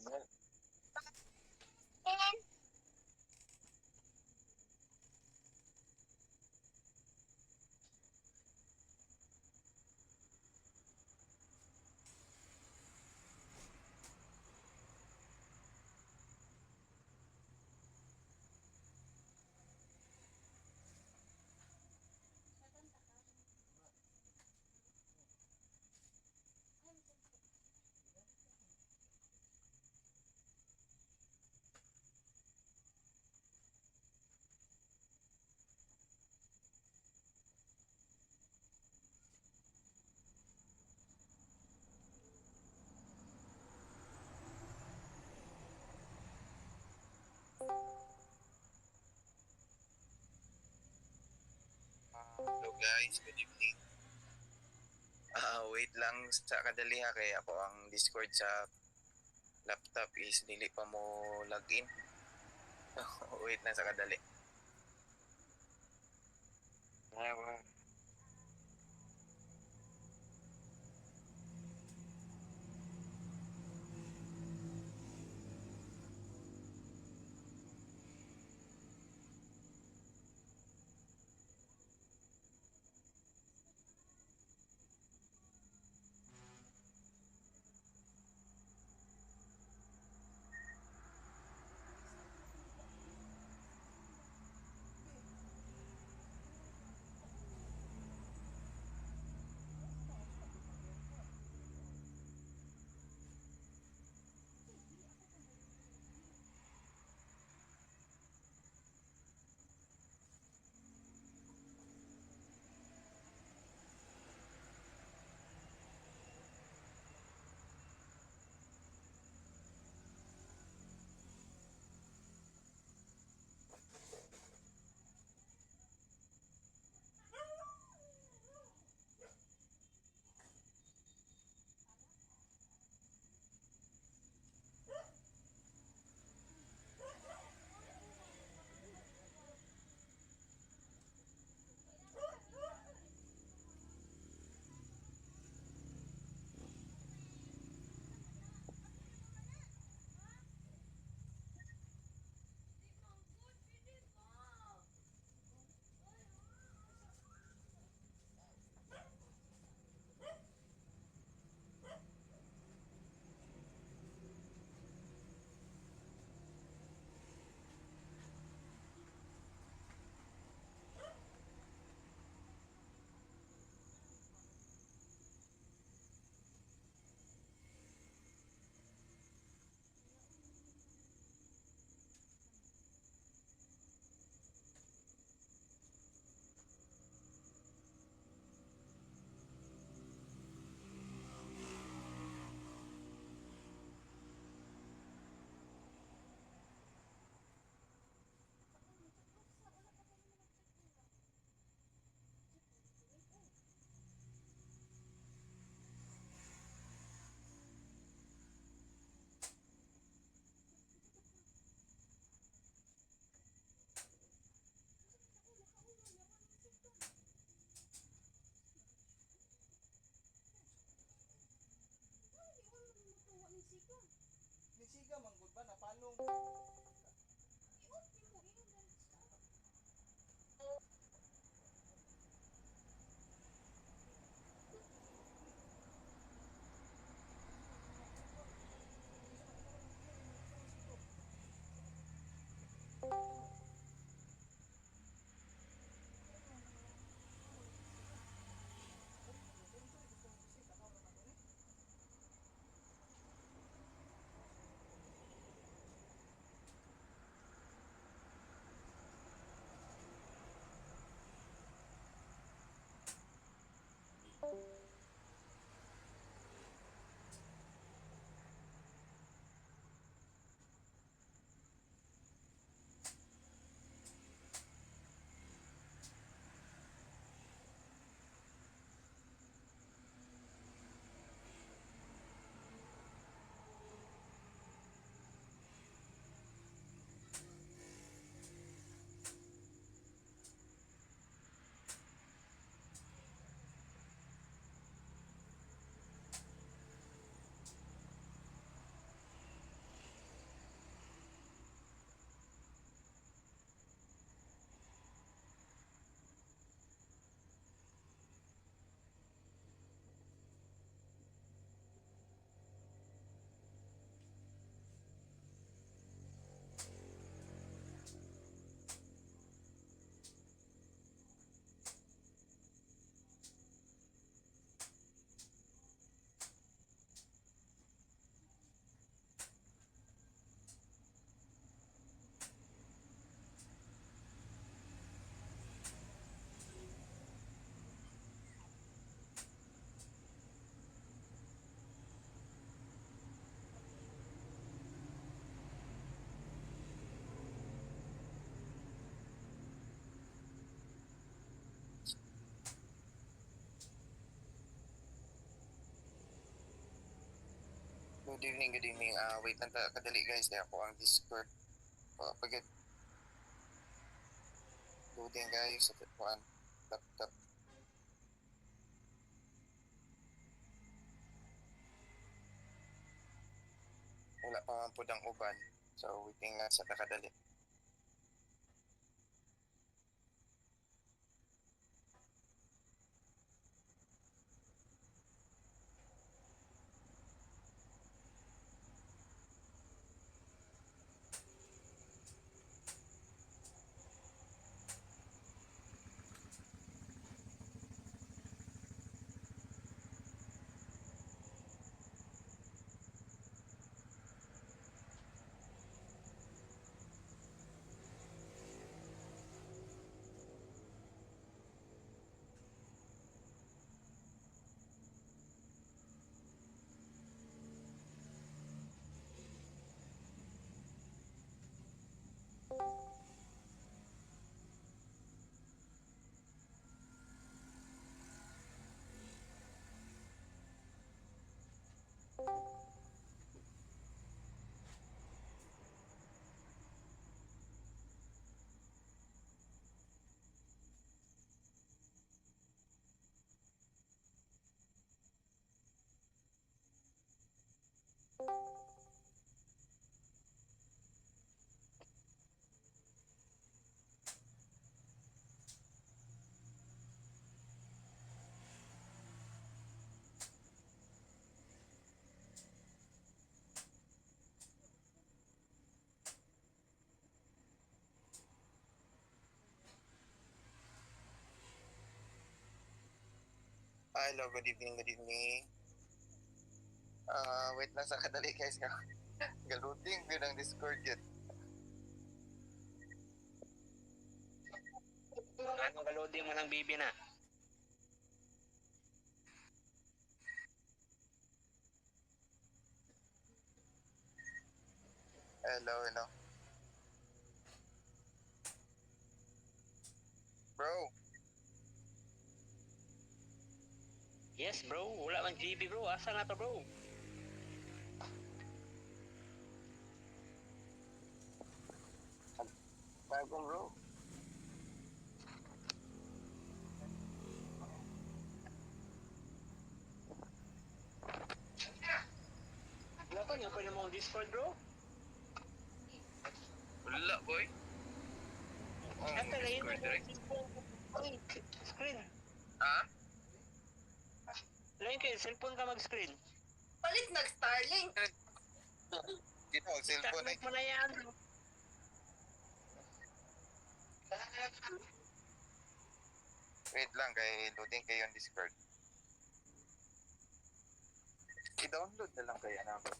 Hello guys, good evening. Wait lang sa kadali ha, kaya ako ang Discord sa laptop is dili pa mo login. Wait lang sa kadali. Nisiga manggod ba napalong? Good evening, good evening. Wait lang kadali guys, kaya ako ang Discord. Pagkat loading guys sa kuan laptop. Wala pa man po ang uban. So waiting lang sa takadali. Hello, good evening, good evening. Wait lang sa kadali guys nga. Galuting din ang Discord yun. Anong kaloding mo ng bibi na? Hello, hello. Bro, Yes bro, wala man GB bro. Asa na to bro? bagong bro. Wala pa niya pwede mong Discord bro? Wala boy. Oh, Ate, lain mo Discord direct. screen. Ha? Lain kayo, cellphone ka mag-screen. Palit nag-Starlink. Dito ang cellphone eh. Taklit mo na yan. Wait lang, kay loading kayo yung Discord. I-download na lang kaya namin.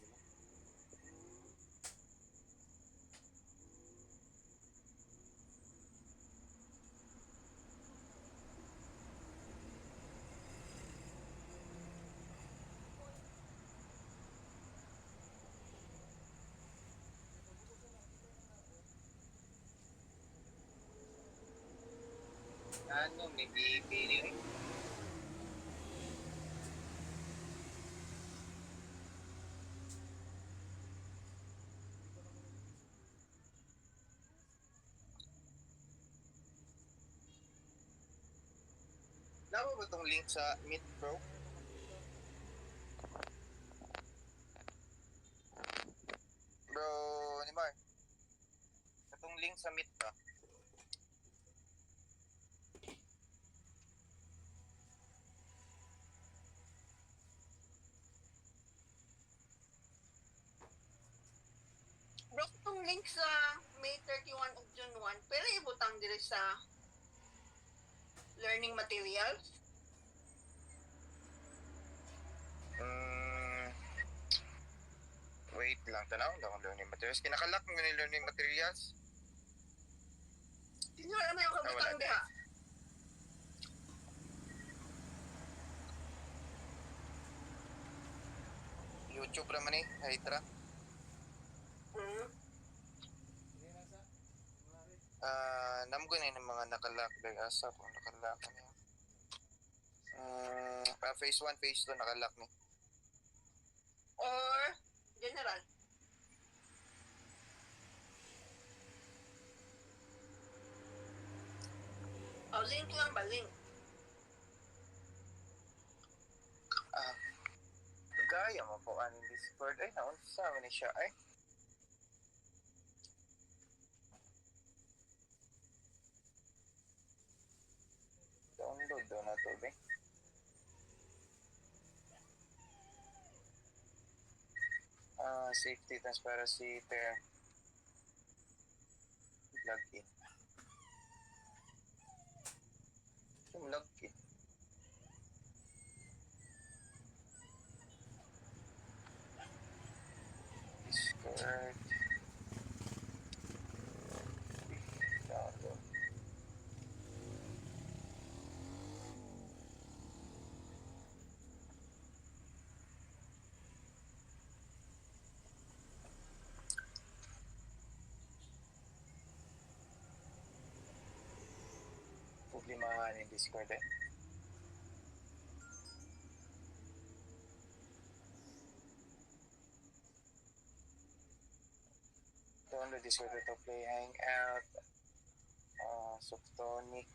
Ano, may bibili rin. Nawa ba itong link sa Meet bro? Bro, Nimar. Itong link sa Meet ba? Bro, itong link sa May 31 ug June 1, pero ibutang diri sa learning materials. Wait lang, tanaw lang ang learning materials. Kinakalock mo yung learning materials. Hindi naman yung Wala. kabutang diha. YouTube naman eh, Hydra. Hmm. Namgo na yung mga nakalock. Asa kung nakalock na yun. Phase 1, phase 2 nakalock ni. Or General. Oh, link lang ba? Link. Ah, gaya mo po aning Discord. Ay, naunsa man ni siya. Ay, download daw na to, be. Safety transparency term. Login. Yung login. Discord. Download. Problemahan yung Discord eh. Download Discord to play Hangout. Softonic.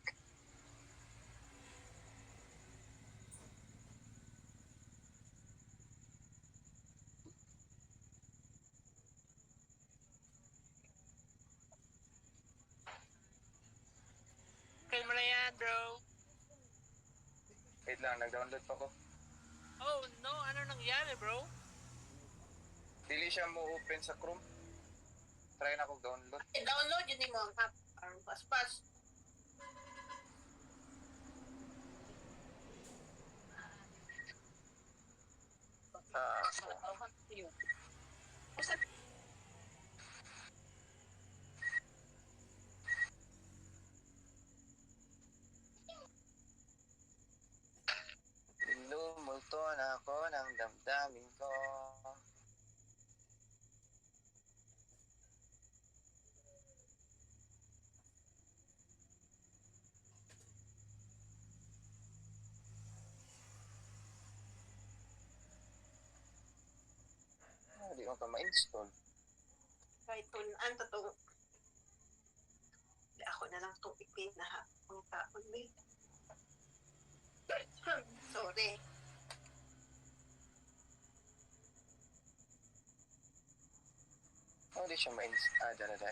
Okay mo na yan, bro. Wait lang, nag-download pa ko. Oh, no. Ano nangyari, bro? Dili siya mo open sa Chrome. Try na kong download. I-download yun mo ang app. Ang paspas. Lumulto na ako ng damdamin ko. Di mo pa ma-install. Kahit tunan to to. Ako na lang itong ipin na ang taon may. Sorry. Di siya ma-install. Dala.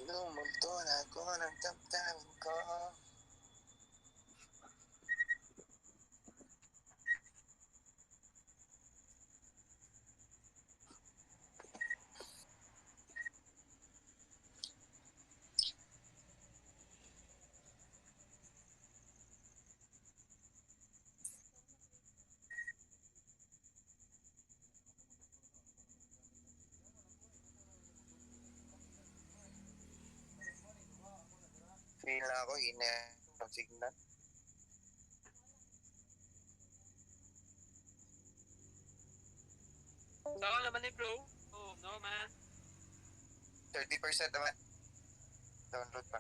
Lumulto na ako ng damdamin ko. Feel na ako, ang signal. Saan naman eh, bro? Oh, no, man. 30% naman. Download pa.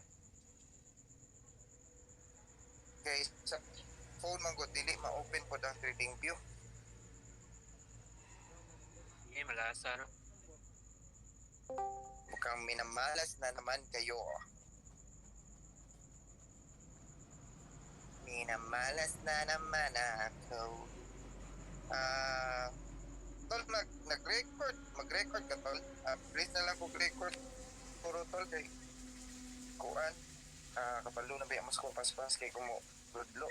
Okay, sa phone man ko, dili ma-open po ang trading view. Hindi, malasa, no? Mukhang minamalas na naman kayo. Minamalas na naman ako. Tol, nag-record. Mag-record ka, tol. Please na lang kung record. Puro, tol, kay kuan. Kapalo na ba yung mas ko pas-pas kay kumo ludlo.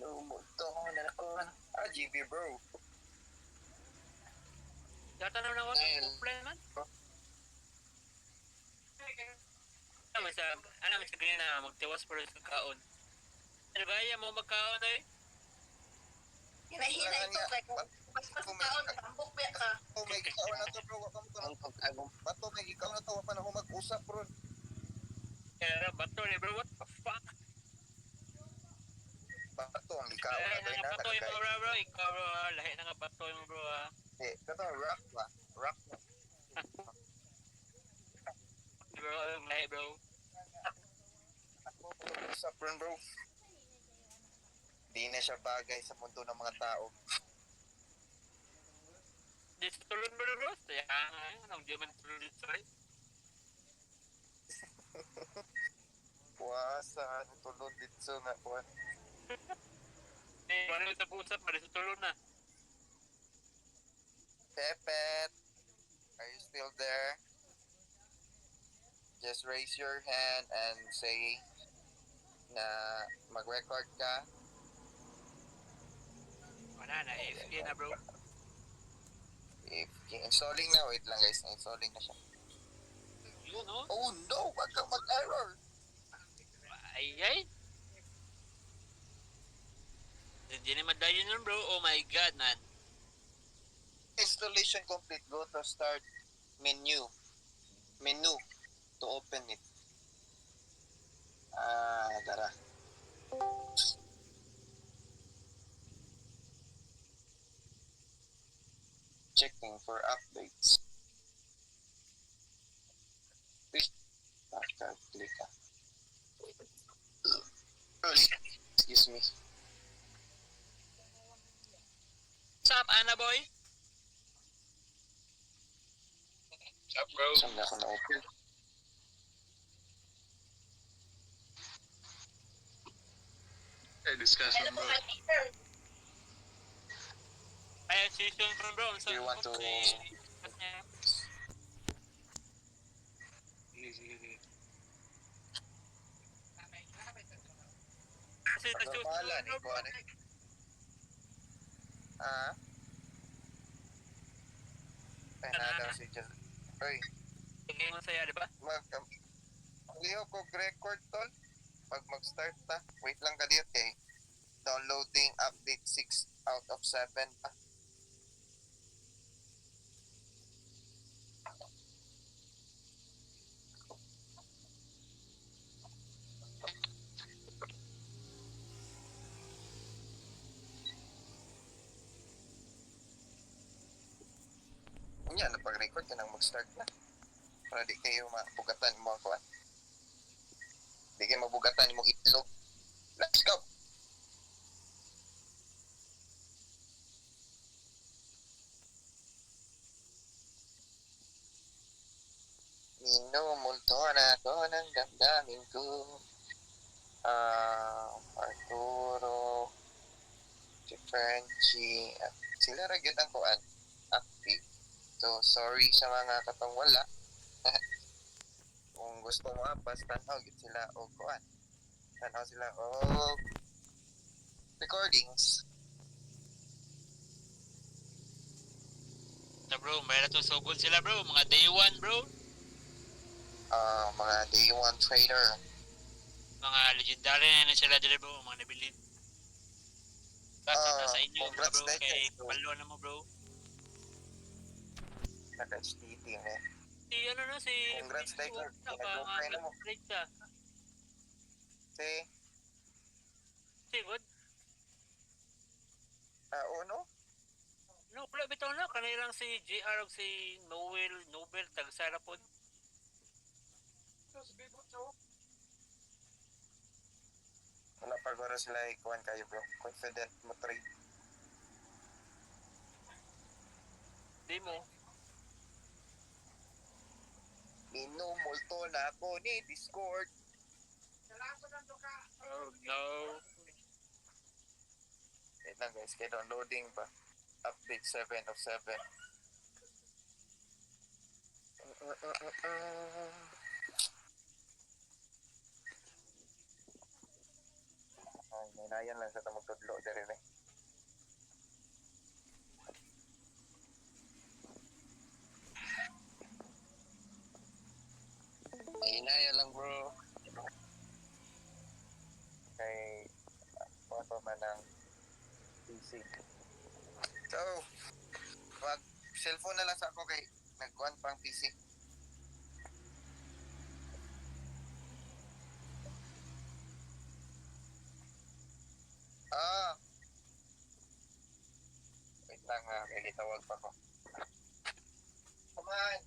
Lumulto na ako. GB, bro. Data naman ako. Offline, man. Alam mo sa ganyan na magtiwas pa rin sa kaon. Ano ba yan mo magkaon eh? Hinahina ito. Paspas taon. Tambok ba ka? Oh my God, ikaw na to, bro. Wapa mo to ng bato. May ikaw na to. Wapa na ako mag-usap, bro. Kaya bato ni bro, what the fuck? to ang ikaw Lahi na na to nga na patoy mo nakagay. bro. Ikaw bro ha. Lahi na nga patoy mo bro ha. Eh, kato rock ba? Rock na. Bro, lahi bro. Sa bro. Di na siya bagay sa mundo ng mga tao. Di sa tulon bro bro. Kaya nga yun. Anong di man tulon dito eh. Puwasa, tulod dito nga kuhan. Ano sa pusap pa. Di sa tulon na. Pepet, are you still there? Just raise your hand and say na mag-record ka. Wala na. AFK na bro. If installing na, wait lang guys, installing na siya. Yun oh. Oh no, wag kang mag-error. Ay ay. Hindi naman dayon nun bro. Oh my god man. Installation complete. Go to start menu. Menu to open it. Tara. Checking for updates. Click. Excuse me. What's up Ana boy? What's up bro? Saan na ako na-open? Discussion bro. Ay, season bro. Do you want to... Kasi Pagmamahalan eh, kung ano eh. Ay, daw si Jel. Oy, Hindi mo saya, di ba? liho ko record tol. Pag mag-start ta, wait lang ka dito kay downloading update 6 out of 7 pa. Yan, napag-record ka nang mag-start na. Para di kayo mabugatan mo ang kuhan. Di kayo mabugatan mong itlog. Let's go! Minumulto na ako ng damdamin ko. Arturo, si Frenchie, sila ra gyud ang kuan active. So, sorry sa mga katong wala. Kung gusto mo apas, tanaw gid sila o kuan. Tanaw sila o recordings. Na bro, may na to sugod sila bro. Mga day 1 bro. Mga day 1 trader. Mga legendary na sila dito bro. Mga nabilin. Basta na sa inyo congrats bro. din, Kay bro. palo na mo bro. Naka-HTT na eh. Si ano na si... Congrats, Tiger. Naka-upgrade Pinag-upgrade mo. siya. Si, Si good. no? No, wala bitaw na. Kanilang si JR o si Nobel, tagsara po. Wala pa goro sila ikuan kayo bro. Confident mo trade. Di mo. Minumulto na ako ni Discord. Oh no. Wait lang guys, kaya downloading pa. Update 7 of 7. Ay, nanayan lang sa tamang tudlo dere eh. Nanayan lang bro. Kay pa man ang PC. So, wag cellphone na lang sa ako kay nagkuhan pang PC. lang may gitawag pa ko. Come on.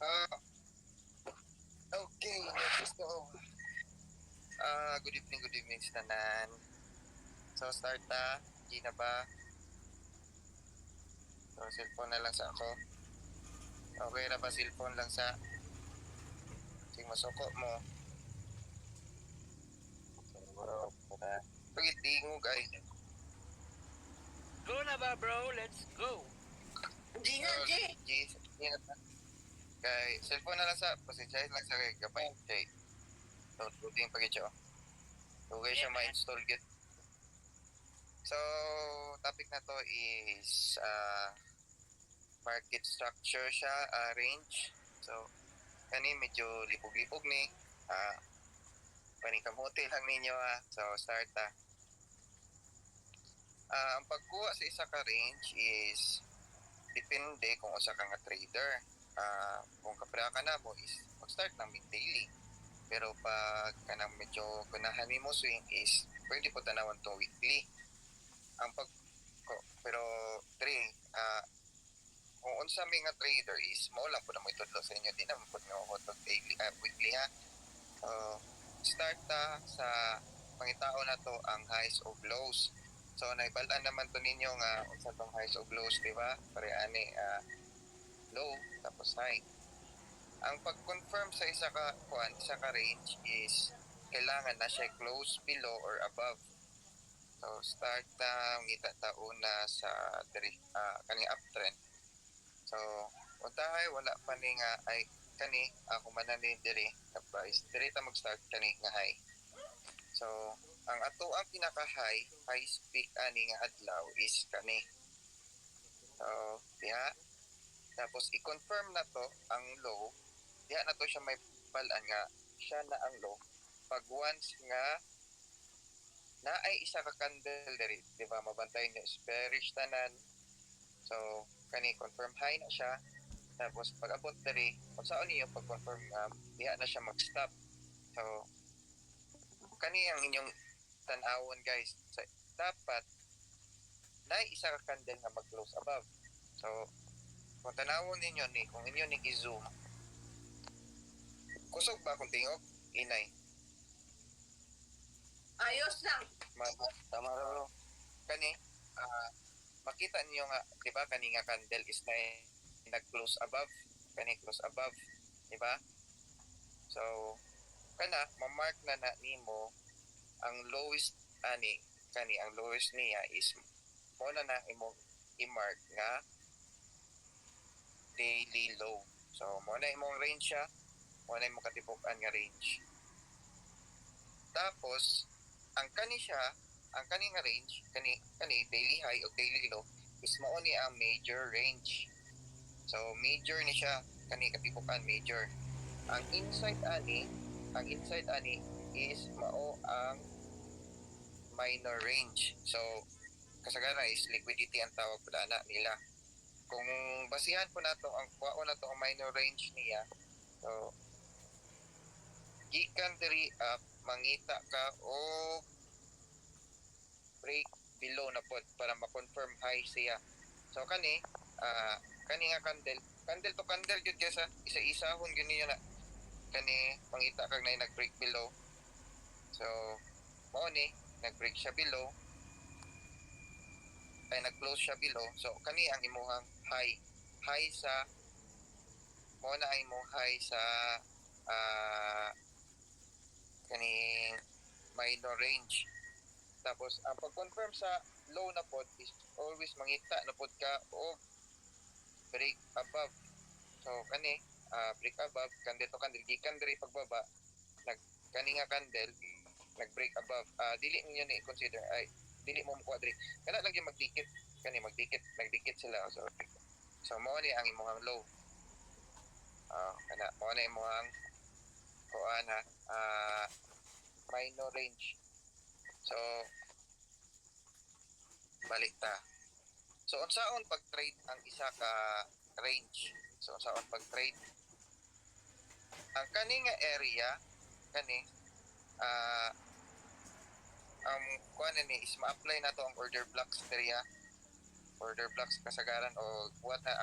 Ah, okay, let's go. Good evening sa tanan. So, start ta. G na ba? So, cellphone na lang sa ako. Okay na ba cellphone lang sa sing masuko mo? Pagit tingog ay. Go na ba, bro? Let's go. G na, G. G na ba? Kay, cellphone na lang sa, pasensyahin lang sa kay kapay. Kay, so, tuting pagityo. Okay siya ma-install git. So, topic na to is market structure siya, range. So, kani medyo libog-libog ni. Panikamuti lang ninyo So, start ang pagkuha sa isa ka range is depende kung usa ka nga trader. Kung kapra ka na mo is mag-start ng mid-daily. Pero pag kanang medyo ganahan mo swing is pwede po tanawan to weekly. Pero kung unsa may nga trader is mao lang po na mo itudlo sa inyo di naman po mo to daily weekly start sa pangitao na to ang highs of lows. So naibalaan naman to ninyo nga unsa tong highs of lows, di ba? Pare ani low tapos high. Ang pag-confirm sa isa ka range is kailangan na siya close below or above. So start ngita ta una sa kaning uptrend. So untahay wala pa ni nga ay kani ako manani diri tapos diri ta mag-start kani nga high. So ang ato ang pinaka high peak ani nga adlaw is kani. So diha tapos i-confirm na to ang low. Diha na to siya may balaan nga siya na ang low. Pag once nga na ay isa ka candle diri, di ba? Mabantay niyo bearish tanan. So kani confirm high na siya. Tapos pag abot diri, kung saan niyo pag-confirm diha na siya mag-stop. So kani ang inyong tan-awon guys. So, dapat na isa ka candle nga mag-close above. So kung tanawon ninyo ni, kung inyo ni i-zoom, kusog ba kung tingog? Inay. Ayos lang. Tama ro. Kani, makita niyo nga, di ba, kani nga candle is na nag-close above. Kani close above. Di ba? So, kana, mamark na nimo ang lowest, kani, ang lowest niya is, muna na imong i-mark nga daily low. So, muna imong range siya, muna imong katipukan nga range. Tapos, ang kani nga range, kani daily high o daily low, is mao ni ang major range. So, major ni siya, kani katipukan major. Ang inside ani is mao ang minor range. So, kasagara is liquidity ang tawag pala na nila. Kung basihan po nato ang kuha na to ang minor range niya, so gikan diri up mangita ka o break below na pod para ma-confirm high siya. So kani nga candle to candle gyud sa isa-isahon gyud niya na kani mangita kag nay nag-break below. So mao ni nag-break siya below ay nag-close siya below. So kani ang imuhang high sa mo na ay mo high sa kaning minor range. Tapos ang pag-confirm sa low na pod is always mangita na pod ka o break above. So kani break above kandito kandil gikan diri pagbaba nag kani nga candle nag-break above. Dili ninyo ni consider ay dili mo mo diri. Kana lang yung magdikit kani nagdikit sila so mao ni ang imong low. Kana mao na imong kuan ha minor range. So balik ta. So unsaon pag-trade ang isa ka range? So unsaon pag-trade? Ang kani nga area kani ang kuan ni is ma-apply na to ang order blocks area. Order blocks kasagaran o what na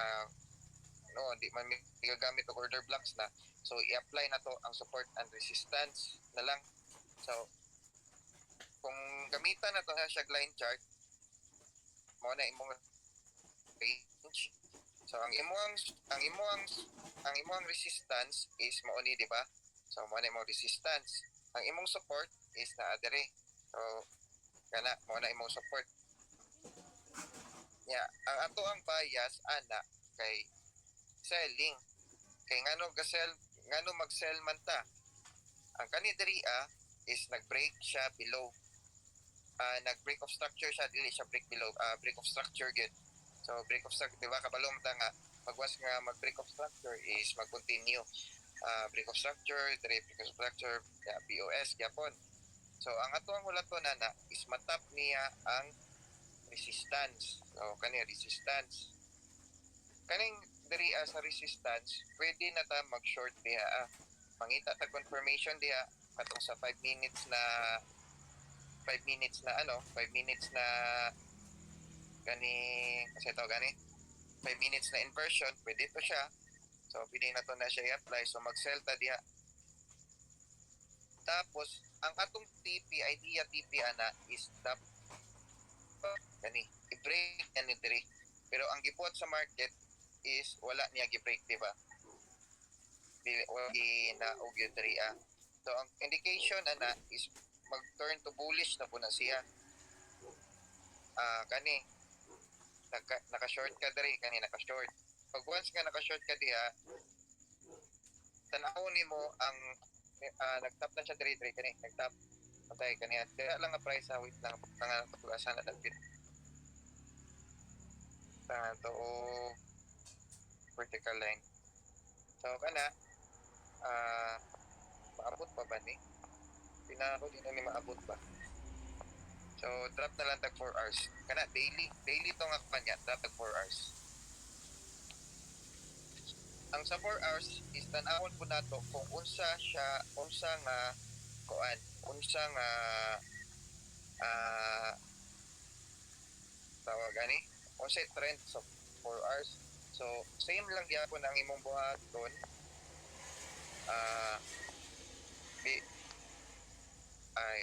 no di man gagamit og order blocks na. So i-apply na to ang support and resistance na lang. So kung gamitan na to sa line chart mo na imong range. So ang imong resistance is mao ni di ba? So mo na imong resistance. Ang imong support is naa diri. So kana mo na imong support. Ang ato ang bias ana kay selling. Kay ngano mag-sell man ta. Ang kani diri is nag-break siya below. Nag-break of structure siya, dili siya break below, break of structure good. So break of structure, di ba kabalom ta nga pagwas nga mag-break of structure is mag-continue. Break of structure, break of structure, BOS gyapon. So ang ato ang hulaton na is matap niya ang resistance. So kani resistance. Kaning diri sa resistance, pwede na ta mag-short diha. Mangita ta confirmation diha katong sa 5 minutes na 5 minutes na gani kasi ito gani 5 minutes na inversion, pwede to siya. So pwede na to na siya i-apply. So mag-sell ta diha. Tapos ang atong TP idea TP ana is stop gani i-break and diri. Pero ang gibuhat sa market is wala niya gi-break, di ba? Dili wala na og diri So ang indication ana is mag-turn to bullish na po na siya. Kani naka-short ka diri, kani naka-short. Pag once ka naka-short ka diha, tan-awon nimo ang nag-tap na siya diri kani, nag-tap. Patay kani. Dira lang nga price wait lang nga pag-asa na dapit. To vertical line. So kana maabot pa ba ni? Pinako din ni maabot ba? So drop na lang tag 4 hours. Kana daily to nga kanya drop tag 4 hours. Ang sa 4 hours is tan-awon po nato kung unsa nga kuan, unsa nga tawag gani, unsa trend sa 4 hours. So same lang gyapon ang imong buhaton.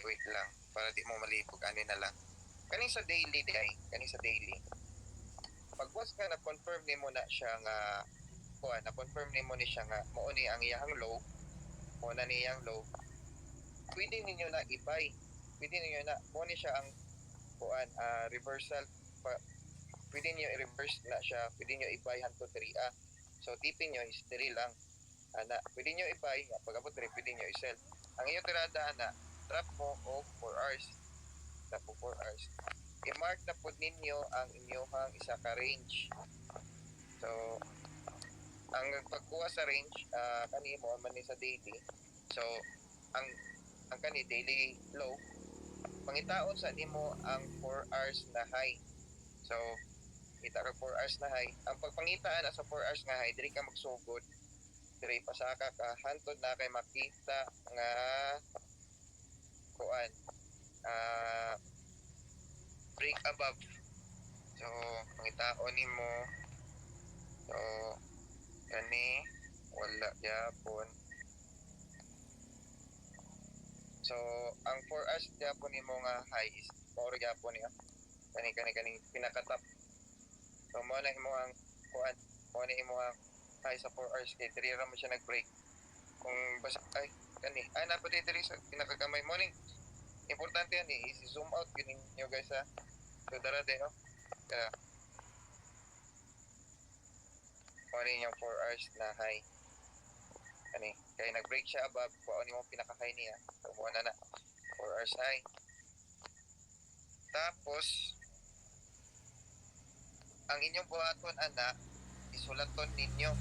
Wait lang para di mo malipog ani na lang. Kani sa daily pag once ka na confirm nimo na siya nga kuan, na confirm nimo ni siya nga mao ni ang iyang low, mo na niyang low, pwede ninyo na i-buy, pwede ninyo na mo ni siya ang kuan reversal pwede niyo i-reverse na siya, pwede niyo i-buy hanto 3 so tipin niyo is 3 lang ana, pwede niyo i-buy pag abot 3 pwede niyo i-sell. Ang iyong tirada ana trap mo o 4 hours, trap mo 4 hours, i-mark na po ninyo ang inyong isa ka range. So ang pagkuha sa range kanimo man ni sa daily. So ang kani daily low pangitaon sa nimo ang 4 hours na high. So kita ka 4 hours na high. Ang pagpangitaan na sa 4 hours nga high diri ka magsugod, diri pasaka ka hantod na kay makita nga kuan break above. So pangitaon nimo so kani wala gyapon. So ang 4 hours gyapon nimo nga high is more gyapon niya kani pinakatap. So mo na imo ang kuan, mo na imo ang high sa 4 hours kay diri ra mo siya nag-break. Kung basta ay kani na pa diri sa pinakagamay morning importante yan i-zoom out yun ninyo guys ha. So dara din no. Kaya ano yung 4 hours na high. Kani, kaya nag-break siya above, kung ano yung pinaka-high niya. So muna na 4 hours high. Tapos ang inyong buhaton ana isulaton ninyo.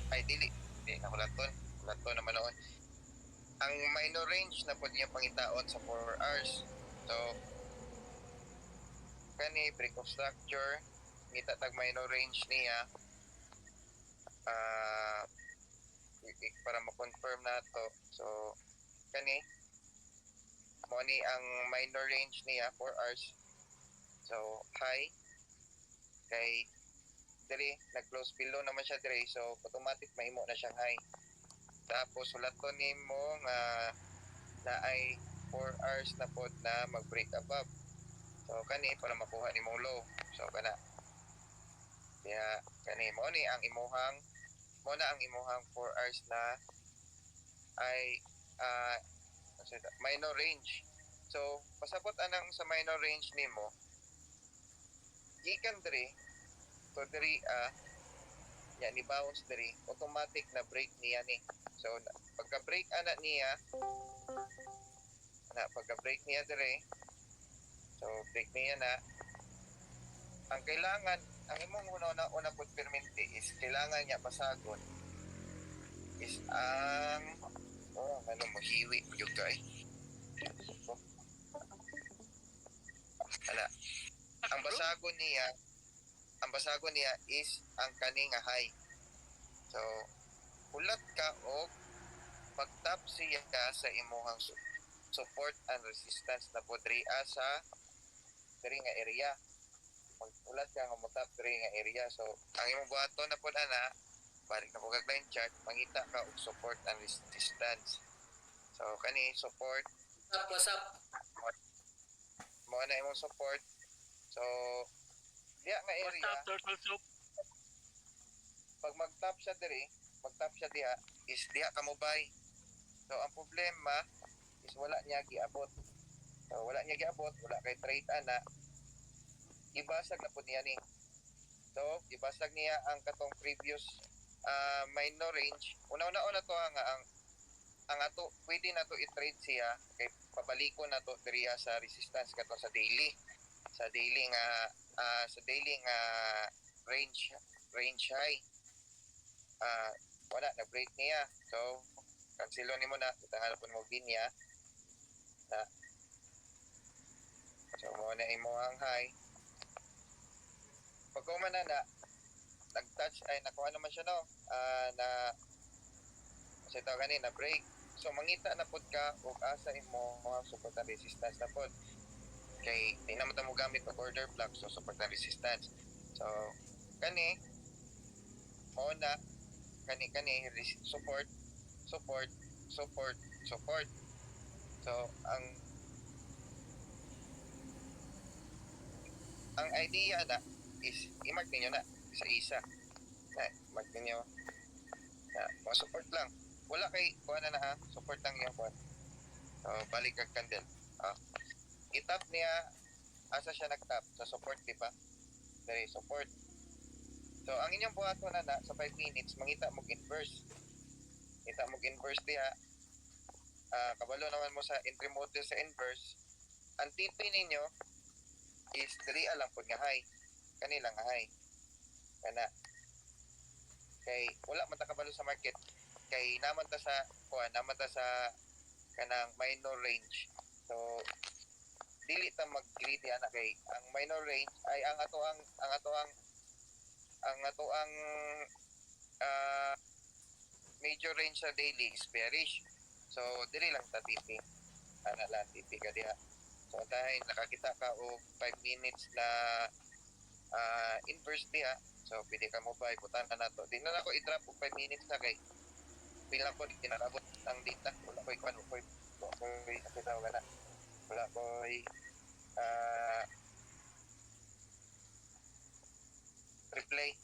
Ay dili, di na hulaton. Hulaton naman noon. Ang minor range na po niya pangitaon sa 4 hours. So kani break of structure ngita tag minor range niya para ma-confirm na to. So kani mo ni ang minor range niya 4 hours. So high kay diri nag-close below naman siya diri, so automatic mahimo na siyang high. Tapos sulaton nimo nga na ay 4 hours na pod na mag-break above. So kani para makuha nimong low. So kana kaya kani mo ni ang imuhang ang imuhang 4 hours na ay minor range. So pasabot anang sa minor range nimo gikan diri to diri nya ni bounce diri automatic na break niya ni. So pagka break ana niya pagka break niya diri, so break niya na ang kailangan ang imong una pud permente is kailangan niya pasagon is ang ano mo hiwi jud kay ana ang basagon niya is ang kani nga high. So ulat ka og pag-tap siya sa imuhang support and resistance na po diri sa diri nga area. Ulat ka nga mo-tap diri nga area. So ang imong buhaton na po ana balik na po kag line chart mangita ka og support and resistance. So kani support What's up? mo na imong support. So diya nga What's area up, turtle soup? pag mag-tap siya diha is diha ka mo buy. So ang problema is wala niya giabot. So wala niya giabot, wala kay trade ana. Ibasag na po niya ni. So ibasag niya ang katong previous minor range. Una-una to nga ang ato pwede na to i-trade siya kay pabaliko na to diriya sa resistance katong sa daily nga range high. Wala na break niya. So cancelo nimo na itangal po mo binya na so mo na imo ang high pag man na nag-touch ay nakuha naman siya no na kasi ito kanina break. So mangita na pod ka og asa imo mga support and resistance na pod kay di naman mo gamit og order block, so support and resistance. So kani mo na kani support. So ang idea na is i-mark ninyo na sa isa mark ninyo na mga support lang, wala kay kuha na support lang yung kuha. So balik kag candle i-tap niya asa siya nag-tap sa support, di ba? Dari support. So ang inyong buhaton na sa 5 minutes mangita mo inverse diha. Kabalo naman mo sa entry model sa inverse. Ang TP ninyo is diri lang pod nga high, kanila nga high kana kay wala man ta kabalo sa market kay naman ta sa kanang minor range. So dili ta mag-greedy ana kay ang minor range ay ang ato ang major range sa daily is bearish. So dili lang ta TP ana lang TP ka diha. So dahil nakakita ka og 5 minutes na inverse diha, so pwede ka mo buy butan na nato. Di na ako i-drop og 5 minutes na kay pila ko di kinakabot ang data. Wala ko'y nakita ko na. Wala ko'y replay.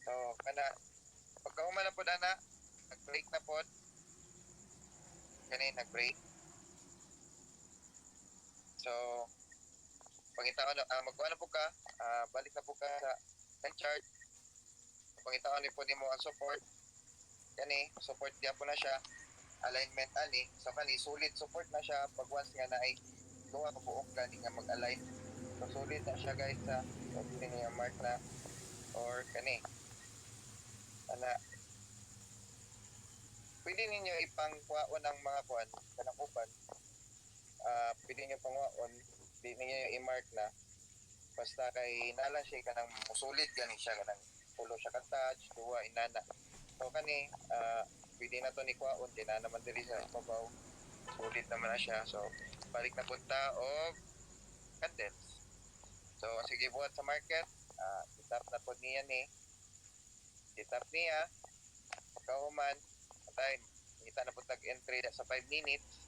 So kana pagkahuman na po na nag-break na po kani nag-break. So pangitaon na magkuha na po ka, balik na po ka sa chart. Pangitaon ni po nimo ang support. Kani support dia po na siya. Alignment ani. So kani solid support na siya pag once nga na ay duha ka buok gani nga mag-align. So solid na siya guys sa so pwede niya mark na or kani ana pwede ninyo ipangkuhaon ang mga kuan kanang uban. Pwede niyo pangwaon, di ninyo i-mark na basta kay nala siya kanang musulit gani siya kanang pulo siya ka-touch, duwa inana. So kani pwede na to ni kuhaon din na naman diri sa babaw. Sulit naman na siya. So balik na punta og candles. So sige buhat sa market, itap na po niya ni. Itap niya kauman time kita na po tag entry sa 5 minutes.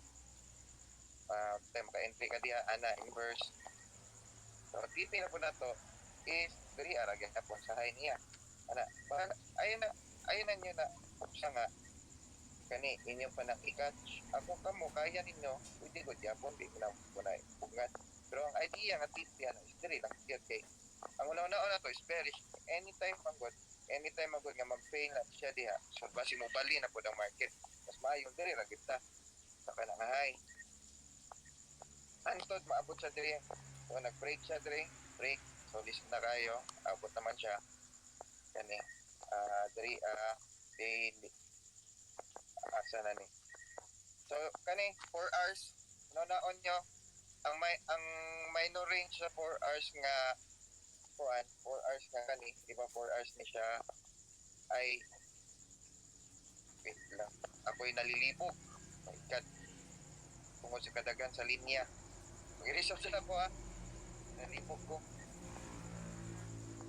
Time ka entry ka diha ana inverse. So tipi na po na to is diri ara gyud po sa high niya. Ana ayun na niyo na sa nga kani inyo pa nang i-catch ako kamo kaya ninyo pwede ko diapon di ko na punay pugat. Pero ang idea nga tip yan is diri lang gyud kay ang una-una to is bearish anytime magod nga mag-fail na siya diha. So basi mo bali na po ang market. Mas maayo diri ra kita sa kanang high. Antod maabot siya diri. So nag-break siya diri, break. So listen na kayo, abot naman siya. Kani diri daily. Asa na ni. So kani 4 hours naon nyo ang minor range sa 4 hours nga kuan 4 hours nga kani, di ba 4 hours ni siya ay wait lang. Ako'y nalilibog. My God. Tungkol sa kadagan sa linya. Mag-research sila ko nalibog ko.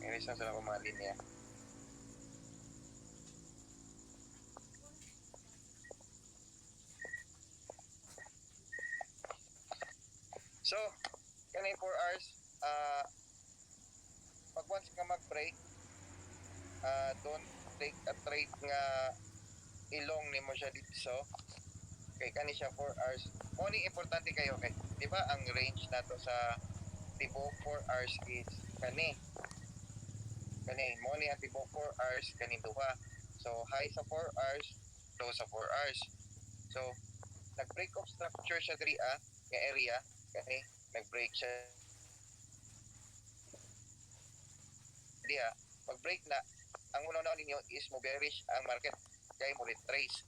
Mag-research sila ko mga linya. So, kanay 4 hours, pag once ka mag-break, don't take a trade nga ilong ni mo siya dito. So, kay kani siya 4 hours. Moni importante kayo kay, di ba ang range nato sa tibok 4 hours is kani. Moni ang tibok 4 hours kani duha. So, high sa 4 hours, low sa 4 hours. So, nag-break of structure siya diri nga area kani nag-break siya diha. Pag-break na, ang una-una ninyo is mo bearish ang market kay mo retrace.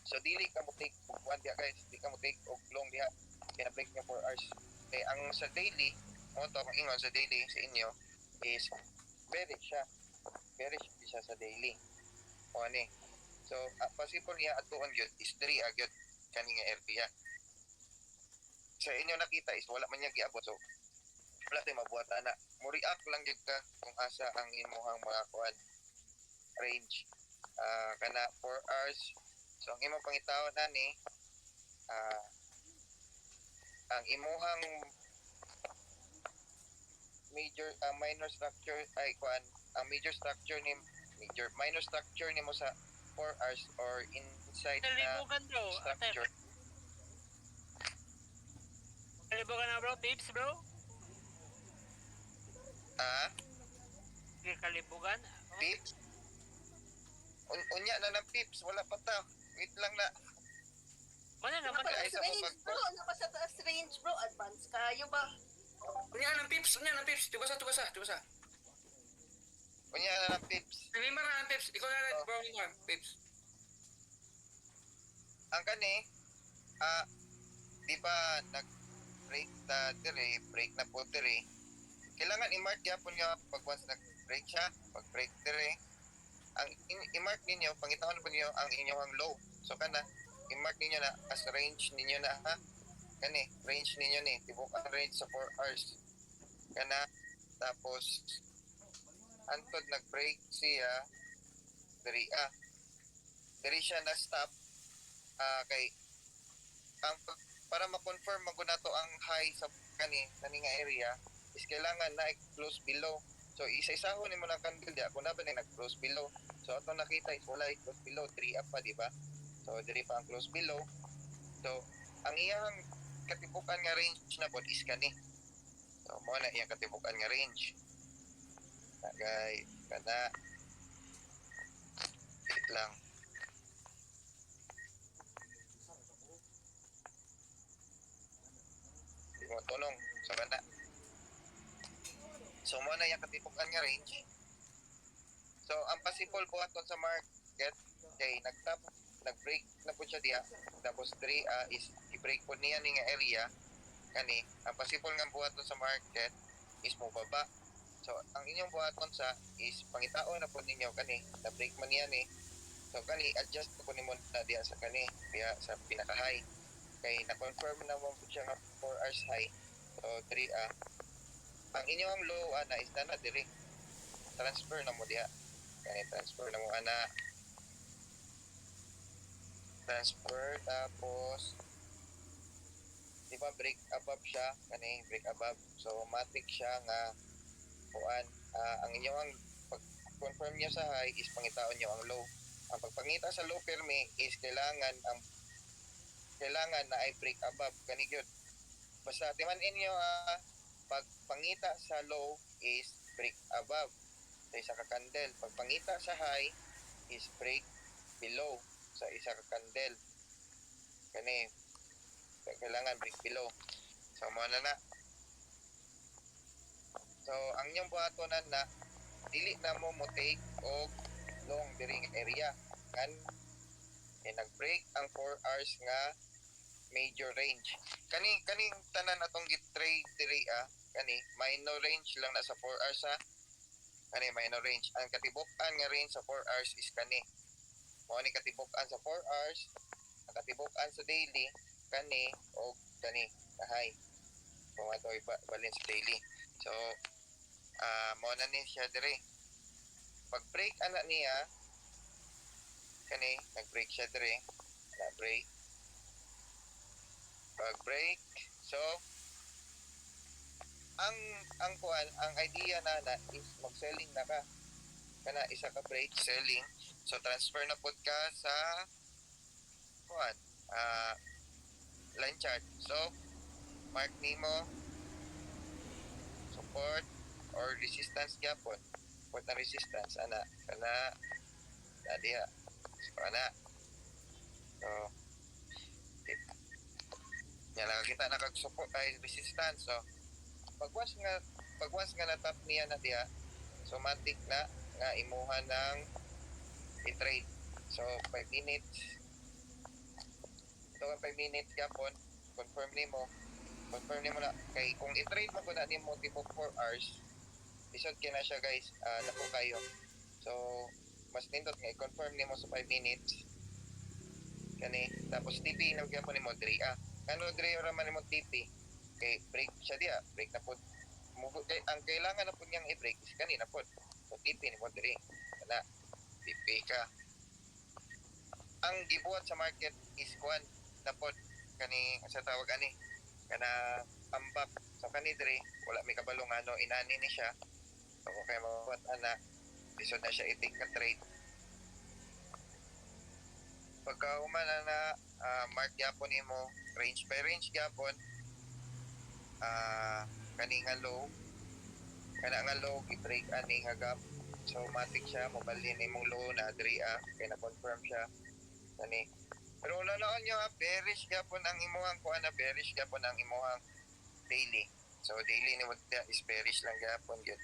So dili ka mo take og one diha guys, di ka mo take og long diha. Kaya break niya 4 hours. Eh ang sa daily, mo to ang ingon sa daily sa inyo is bearish siya. Bearish siya sa daily. O ani. So possible niya atuon gyud is diri gyud kani nga area. Sa inyo nakita is wala man niya giabot. So wala tayo mabuhat ana. Mo react lang gyud ka kung asa ang imuhang mga kuan range. Kana 4 hours. So ang imong pangitawon ani ang imuhang major minor structure ay kuan ang minor structure nimo sa 4 hours or inside na Nalibugan bro. structure. Nalibugan na bro, tips bro. Kalibugan. Pips? Unya na ng pips, wala pa ta. Wait lang na. Mana naman Wala, guys. isa Range pa bro, nasa taas range bro, advance kayo ba? Unya ng pips. Tugasa. Unya na ng pips. Lima na ng pips. Ikaw na bro mo pips. Ang kani, di ba nag-break ta dire, break na po dire. Kailangan i-mark yapon nga pag once nag-break siya, pag-break dire. Ang i-mark ninyo, pangitawon po ninyo ang inyong low. So kana, i-mark ninyo na as range ninyo na Kani, range ninyo ni, tibok ang range sa 4 hours. Kana, tapos antod nag-break siya diri siya na stop kay ang para ma-confirm maguna to ang high sa kani nga area is kailangan na close below. So isa-isahon nimo lang candle dia kung na ba nag-close below. So ato nakita is wala close below 3 up pa di ba? So diri pa ang close below. So ang iyang katibukan nga range na pod is kani. So mo na iyang katibukan nga range. Tagay kana wait lang. Di mo tunong sa kana. So mo na iyang katibukan nga range. So ang possible buhaton sa market kay nag-break na po siya diha. Tapos 3 is i-break po niya ni nga area kani. Ang possible nga buhaton sa market is mubaba. So ang inyong buhaton sa is pangitaon na po ninyo kani. Na-break man niya ni. So kani adjust po nimo na diha sa kani diha sa pinaka high. Kay na-confirm na mo po siya nga 4 hours high. So 3 ang inyong low ana is na diri. Transfer na mo diha. Kani transfer na mo ana. Transfer tapos di ba break above siya kani break above so matic siya nga kuan ang inyong pag confirm niyo sa high is pangitaon niyo ang low ang pagpangita sa low permi is kailangan na ay break above kani gyud basta timan-in niyo pag pangita sa low is break above sa isa ka candle pag pangita sa high is break below sa isa ka candle kani kailangan break below so mo na so ang inyong buhatonan na dili na mo take og long during area kan nag-break ang 4 hours nga major range kaning tanan atong git-trade diri kani minor range lang na sa 4 hours kani minor range ang katibuk-an nga range sa 4 hours is kani mao ni katibuk-an sa 4 hours ang katibuk-an sa daily kani o kani high kung ato balance sa daily so mao na ni siya dire pag break ana niya kani nag break siya dire na break pag break so ang kuan ang idea na is mag selling na ka kana isa ka break selling so transfer na pod ka sa kuan line chart so mark nimo support or resistance gyapon support na resistance ana kana diha so ana so yan kita nakag-support ay resistance so pagwas nga natap niya na diha so matik na nga imuha ng i-trade so 5 minutes ito 5 minutes yapon confirm nimo na kay kung i-trade mo ko na nimo tipo 4 hours isod kina siya guys dako kayo so mas nindot nga i-confirm nimo sa 5 minutes kani tapos TP na gyapon nimo diri ano diri ra man nimo TP kay break siya diha break na pod ang kailangan na pod niyang i-break is kanina pod so TP nimo diri kana TP ka ang gibuhat sa market is kuan na pod kani sa tawag ani kana ambak so kani diri wala may kabalong ano inani ni siya so kung kaya mabuhat ana lisod na siya itik ka trade pagka humana na mark yapon nimo range by range yapon kani nga low kana nga low i-break ani nga gap so matik siya mobalhin imong low na diri kay na confirm siya kani pero lalaon nyo bearish gyapon ang imuhang kuan na bearish gyapon ang imuhang daily so daily ni what is bearish lang gyapon gyud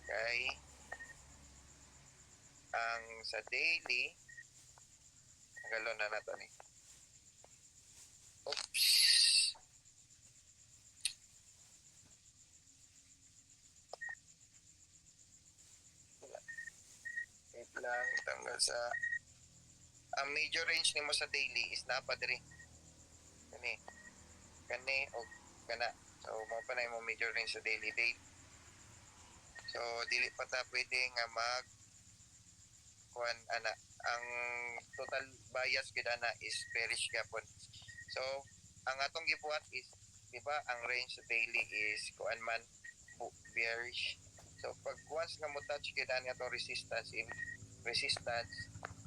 kay ang sa daily galon na nato ni oops wait lang tanggal sa ang major range nimo sa daily is napa diri kani o kana so mo pa na mo major range sa daily date so dili pa ta pwede nga mag kuan ana ang total bias gid ana is bearish gyapon so ang atong gibuhat is di ba ang range sa daily is kuan man bearish so pag once nga mo touch gid ani atong resistance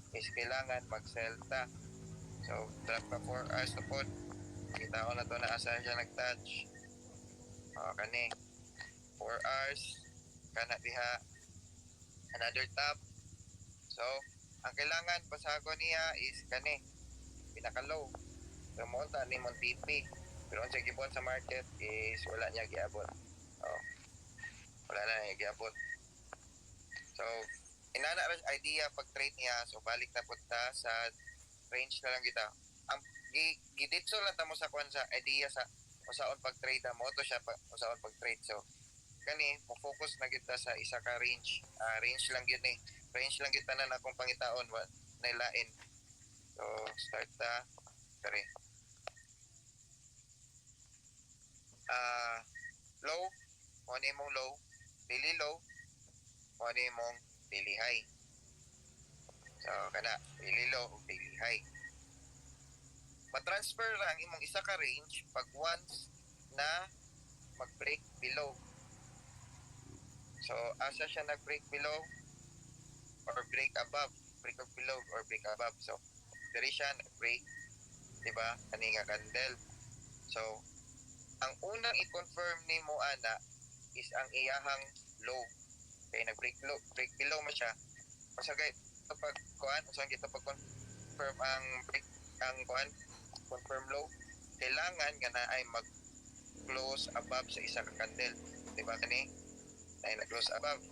is kailangan mag-sell ta. So, drop ka 4 hours na pod. Kita ko na to na asa siya nag-touch. Kani 4 hours kana diha another tap. So ang kailangan pasago niya is kani pinaka low. So mo ta ni mong TP. Pero ang gibuhat sa market is wala niya giabot. Wala na niya giabot. So inana ra idea pag trade niya, so balik na punta sa range na lang kita. Ang giditso lang ta mo sa kwan sa idea sa usaon pag trade mo to siya usaon pag trade. So kani mo focus na kita sa isa ka range. Range lang gyud ni. Range lang kita na akong pangitaon wa nailain. So start ta kare. Low, mo ni mong low, daily low, mo ni mong daily high. So kana daily low ug daily high. Ma-transfer lang imong isa ka range pag once na mag-break below. So asa siya nag-break below or break above, break of below or break above. So diri siya nag-break, di ba? Kani nga candle. So ang unang i-confirm nimo ana is ang iyahang low. Kaya nag-break low, break below mo siya. Pasagay pag kuan, usahan kita pag confirm ang break ang kuan, confirm low, kailangan nga na ay mag-close above sa isa ka candle. Diba kani? Ay nag-close above.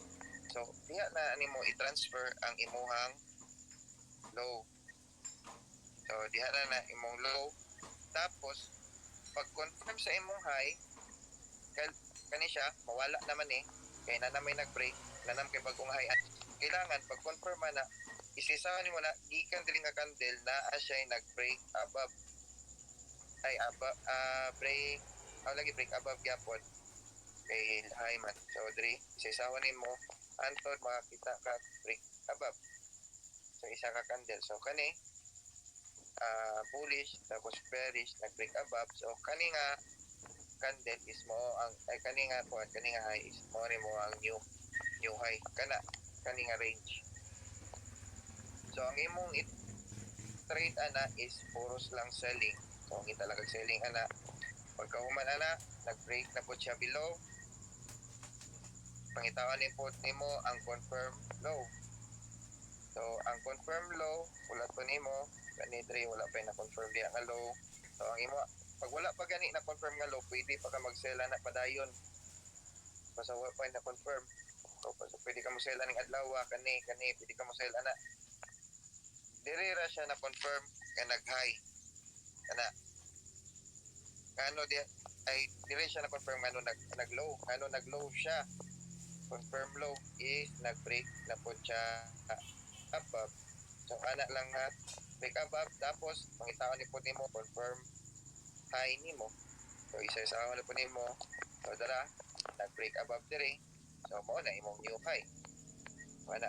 So, diha na ani mo i-transfer ang imuhang low. So, diha na imong low. Tapos, pag-confirm sa imong high, kani siya, mawala naman kaya na may nag-break, nanam kay bagong high. Kailangan, pag-confirm na, isisawan mo na, gikan dili nga candle na siya nag-break above. Ay break lagi break above gyapon kay high man. So diri isasawan nimo antod makita ka break above so isa ka candle. So kani bullish tapos bearish nag-break above. So kani nga candle is mo ang kani nga high is mo ang new high kani nga range. So ang imong trade ana is puros lang selling. So kita lang selling ana. Pagka human ana, nag-break na po siya below. Pangitawan ni po nimo ang confirm low. So ang confirm low, wala to nimo, ganitri wala pa na confirm diya nga low. So ang imo pag wala pa gani na confirm nga low, pwede pa ka mag-sell na padayon. Basta wala pa na confirm. So pwede ka mo sell ning adlaw kani pwede ka mo sell ana. Diri ra siya na confirm nga nag-high. Kana ano di ay dire siya na confirm ano nag-low. Ano nag-low siya. Confirm low is nag-break na po siya above. So ana lang na break above tapos mangitaon ni po nimo confirm high nimo. So isa-isa na po nimo. So dara nag-break above dire. So mo na imong new high. Wala.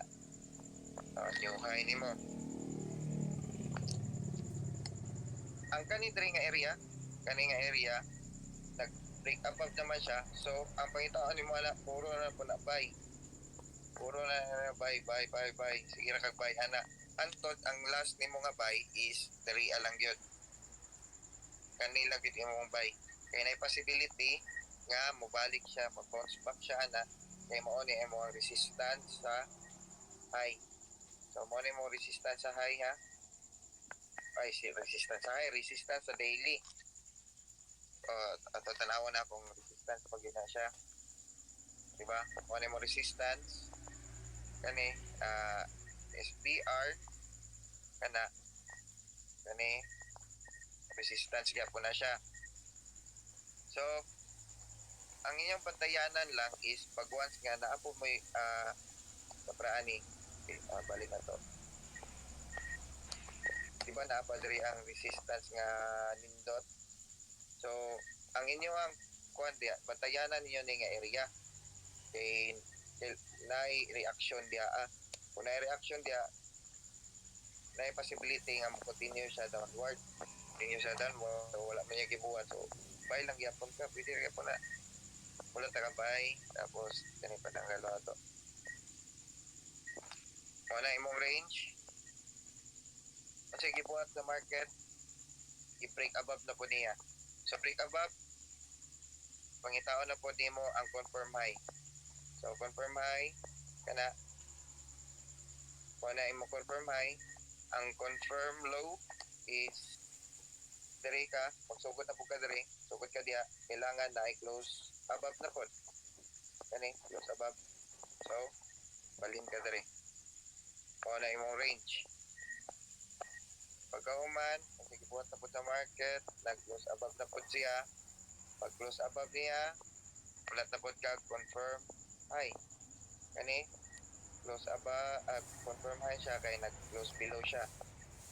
New high nimo. Ang kani dire nga area nag-break above naman siya. So ang pangitaon nimo ala puro na po na buy. Puro na buy. Sige ra kag buy ana. Antod ang last nimo nga buy is diri lang gyud. Kani lang gyud imong buy. Kay nay possibility nga mobalik siya, mag-bounce back siya ana. Kay mao ni imong resistance sa high. So mao ni mo resistance sa high ha. Ay si resistance sa high, resistance sa daily. Ato tanawon na kung resistance pag gina siya. Diba? Mao ni mo resistance kani SBR kani resistance gyapon na siya. So ang inyong pantayanan lang is pag once nga naapo mo papraani balik na to. Diba naapa diri ang resistance nga nindot. So ang inyong kuan dia bantayanan ninyo ni nga area kay nay reaction dia kung nay reaction dia nay possibility nga mo continue siya downward. Continue siya downward, so wala man niya gibuhat. So buy lang gyapon ka, pwede ra gyapon na wala ta ka buy tapos kani pa nang galo ato. Wala imong range. Kasi gibuhat sa market, i-break above na po niya. So break above, pangitaon na po nimo ang confirm high. So confirm high kana na imo confirm high, ang confirm low is diri ka, pagsugod na po ka diri, sugod ka diha, kailangan na i-close above na po. Kani, close above. So, balhin ka diri. Na imong range. Pagkauman, sige buhat na po sa market, nag-close above na po siya. Pag close above niya, ulat na po ka, confirm high. Kani, close above, confirm high siya, kaya nag-close below siya.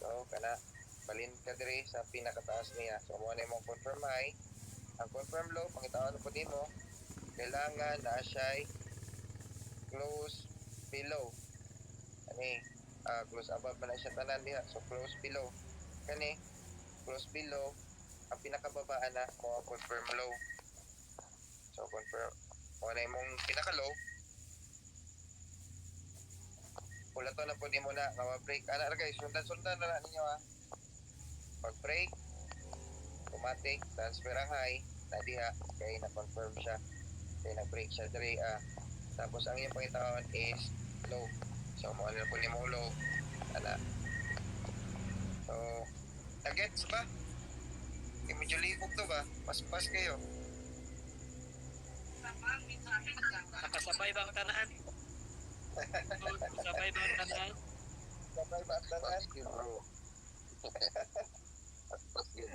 So, kana, balhin ka diri sa pinakataas niya. So, mo na imong confirm high. Ang confirm low, pangitaon na po nimo, kailangan na siya close below. Kani, close above man na siya tanan diha. So, close below. Kani, close below, ang pinakababaan na mo confirm low. So, confirm, mo na imong pinaka-low. Ulato na po nimo na, break. Ana ra guys, sundan-sundan na ninyo ha. Pag-break, automatic, transfer ang high, na diha, kaya na-confirm siya. Kaya nag-break siya diri. Tapos ang iyong pangitaon is low. So, mo na po nimo low. Ana. So, nagets ba? Medyo libog to ba? Pas-pas kayo. Nakasabay ba ang tanan? Sabay ba ang tanan? Sabay ba ang tanan? Bro. Pas-pas yun.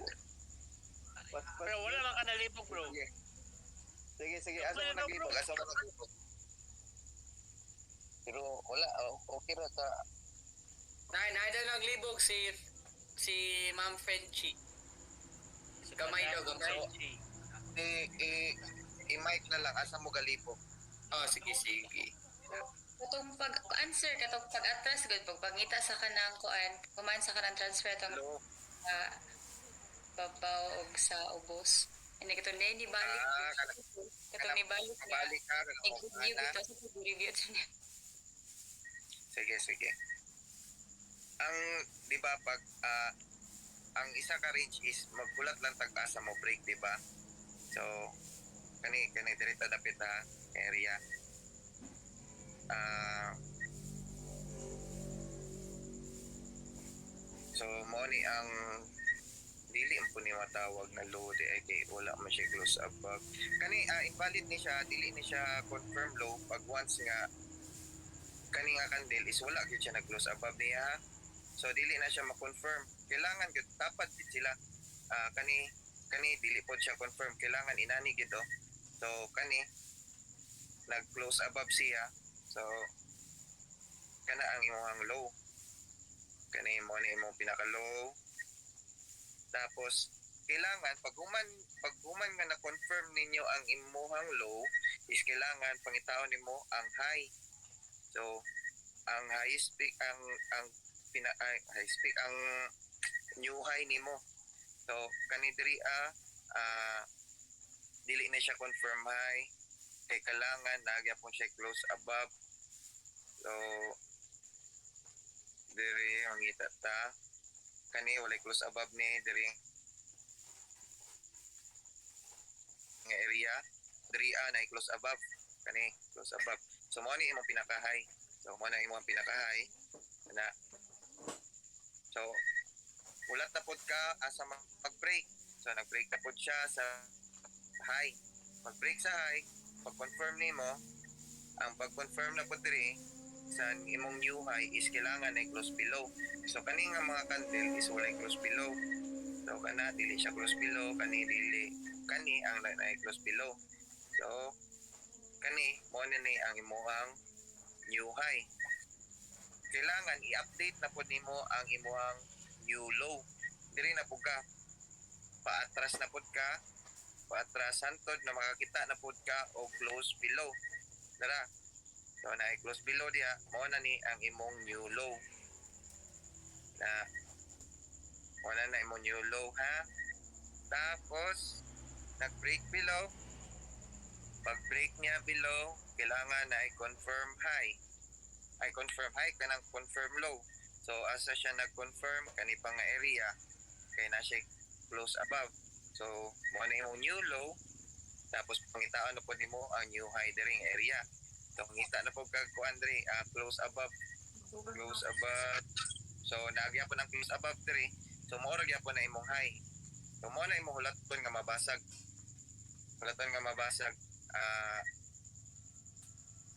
Pas-pas Pero wala yun. man ka nalipog bro. Sige. Asa mo naglibog? Pero wala. Okay ra sa... Naida naglibog si Ma'am Frenchie. Gamay daw, gamay. I-mic na lang. Asa mo galibog? Oh, sige. Katong pag-answer, katong pag-atras, good, pagpangita sa kanang kuan, kuman sa kanang transfer tong Hello? babaw og sa ubos. Hindi katong ni balik. Katong ni balik niya. Balik ka. Nag-review ito sa review ito niya. Sige. Ang, di ba, pag, ang isa ka range is magbulat lang tag-asa mo break, di ba? So, kani dirita dapit na area. So, mo ni ang dili ang po ni matawag na low di ay kay wala man siya close above. Kani invalid ni siya, dili ni siya confirm low pag once nga kani nga candle is wala gyud siya nag-close above niya. So dili na siya ma-confirm. Kailangan gyud dapat gid sila kani dili pod siya confirm, kailangan inani gid to. So kani nag-close above siya. So kana ang imong low. Kani mo ni imong pinaka-low. Tapos kailangan pag human nga na-confirm ninyo ang imuhang low is kailangan pangitaon nimo ang high. So ang highest peak ang highest peak ang new high nimo. So kani diri dili na siya confirm high kay kailangan nagyapon siya close above. So diri ang itata kani walay close above ni diri nga area diri na close above kani close above. So mo ni imong pinaka high. So mo na imong pinaka high na. So ulat na pod ka asa mag-break. So nag-break na pod siya sa high. Mag-break sa high, pag-confirm nimo, ang pag-confirm na pod diri sa imong new high is kailangan na close below. So kani nga mga candle is walay close below. So kana dili siya close below, kani ang na close below. So kani mo na ni ang imong new high. Kailangan i-update na pod nimo ang imong new low. Diri na pud ka paatras na pod ka, paatras hantod na makakita na pod ka o close below. Dara. So na close below diha, mo na ni ang imong new low. Na mo na imong new low ha. Tapos nag-break below. Pag-break niya below, kailangan na i-confirm high. Ay confirm high kanang confirm low. So asa siya nag-confirm kani pa nga area kay na siya close above. So So mo na imong new low, tapos pangitaan na po nimo ang new high diri nga area. So ngita na po kag kuan diri, close above. So nagya po ng close above diri. So mo ra gyapon na imong high. So mo na imong hulaton nga mabasag.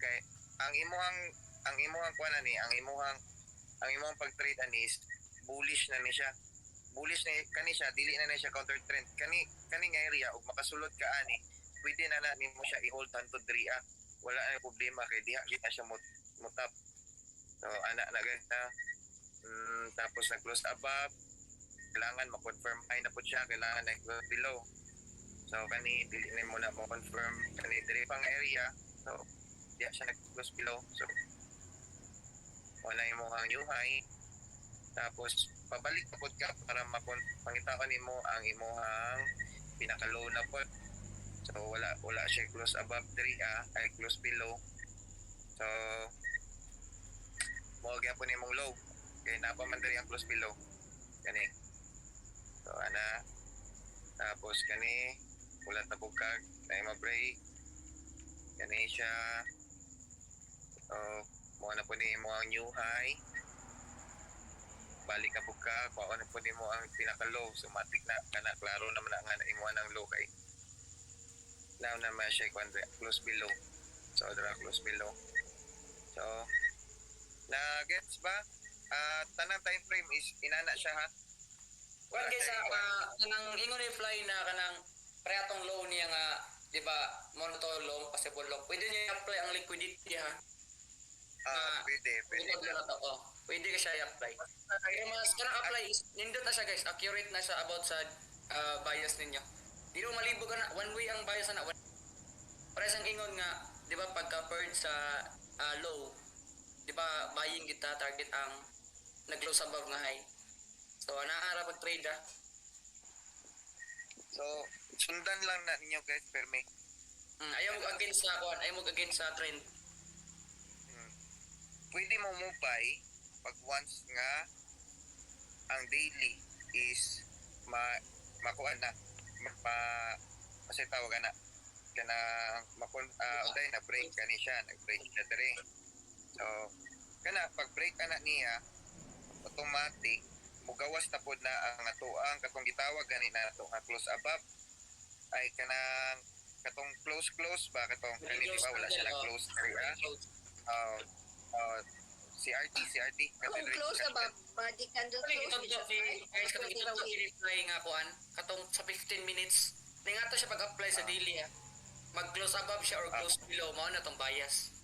Kay ang imuhang kuan ani, ang imuhang pag-trade ani is bullish na ni siya. Bullish na kani siya, dili na siya counter trend. Kani nga area ug makasulod ka ani, pwede na nimo siya i-hold hangtod diri. Wala na problema kay diha kita siya mutap. So ana na guys na tapos na close above, kailangan ma-confirm high na po siya, kailangan na close below. So kani dili na mo na mo confirm kani diri pang area. So diya siya nag-close below. So wala mo ang new high. Tapos pabalik na po ka para mangitaon nimo ang imong pinaka-low na po. So wala siya close above diri ay close below. So mo gyapon imong low. Kaya napaman diri ang close below. Kani. So ana. Tapos kani ulat na bukag na ma-break. Kani siya. So mo na po ni mo ang new high. Balik ka po ka, kung ano po ni mo ang pinaka-low. So matik na, klaro naman na nga na imo ang low kay. Now naman siya close below. So close below. So na-gets ba? Tanang time frame is inana siya ha. Well guys, kanang ingon reply na kanang preatong low niya nga, di ba, mono to long, possible long. Pwede niya i-apply ang liquidity ha. Pwede. Pwede ka siya i-apply. Kaya mas kanang apply is nindot na siya guys, accurate na siya about sa bias ninyo. Di mo malibog ka na, one way ang bias na. Para siyang ingon nga, di ba pagka paired sa low, di ba buying kita target ang nag-close above nga high. So naara pag trade ha. So sundan lang na ninyo guys perme. Ayaw mo against sa kuan, ayaw mo against sa trend. Pwede mo buy pag once nga ang daily is makuan na kasi tawag na kana uday na break kani siya, nag-break siya diri. So kana pag break ana niya automatic mugawas na pod na ang atoang katong gitawag gani na ato nga close above ay kanang katong close ba katong kani di ba wala siya na close area. CRT Kung close above, body candle close. Guys, katong ito i-reply nga kuan katong sa 15 minutes ningato siya pag-apply sa daily ha. Mag-close above siya or close below mao na tong bias.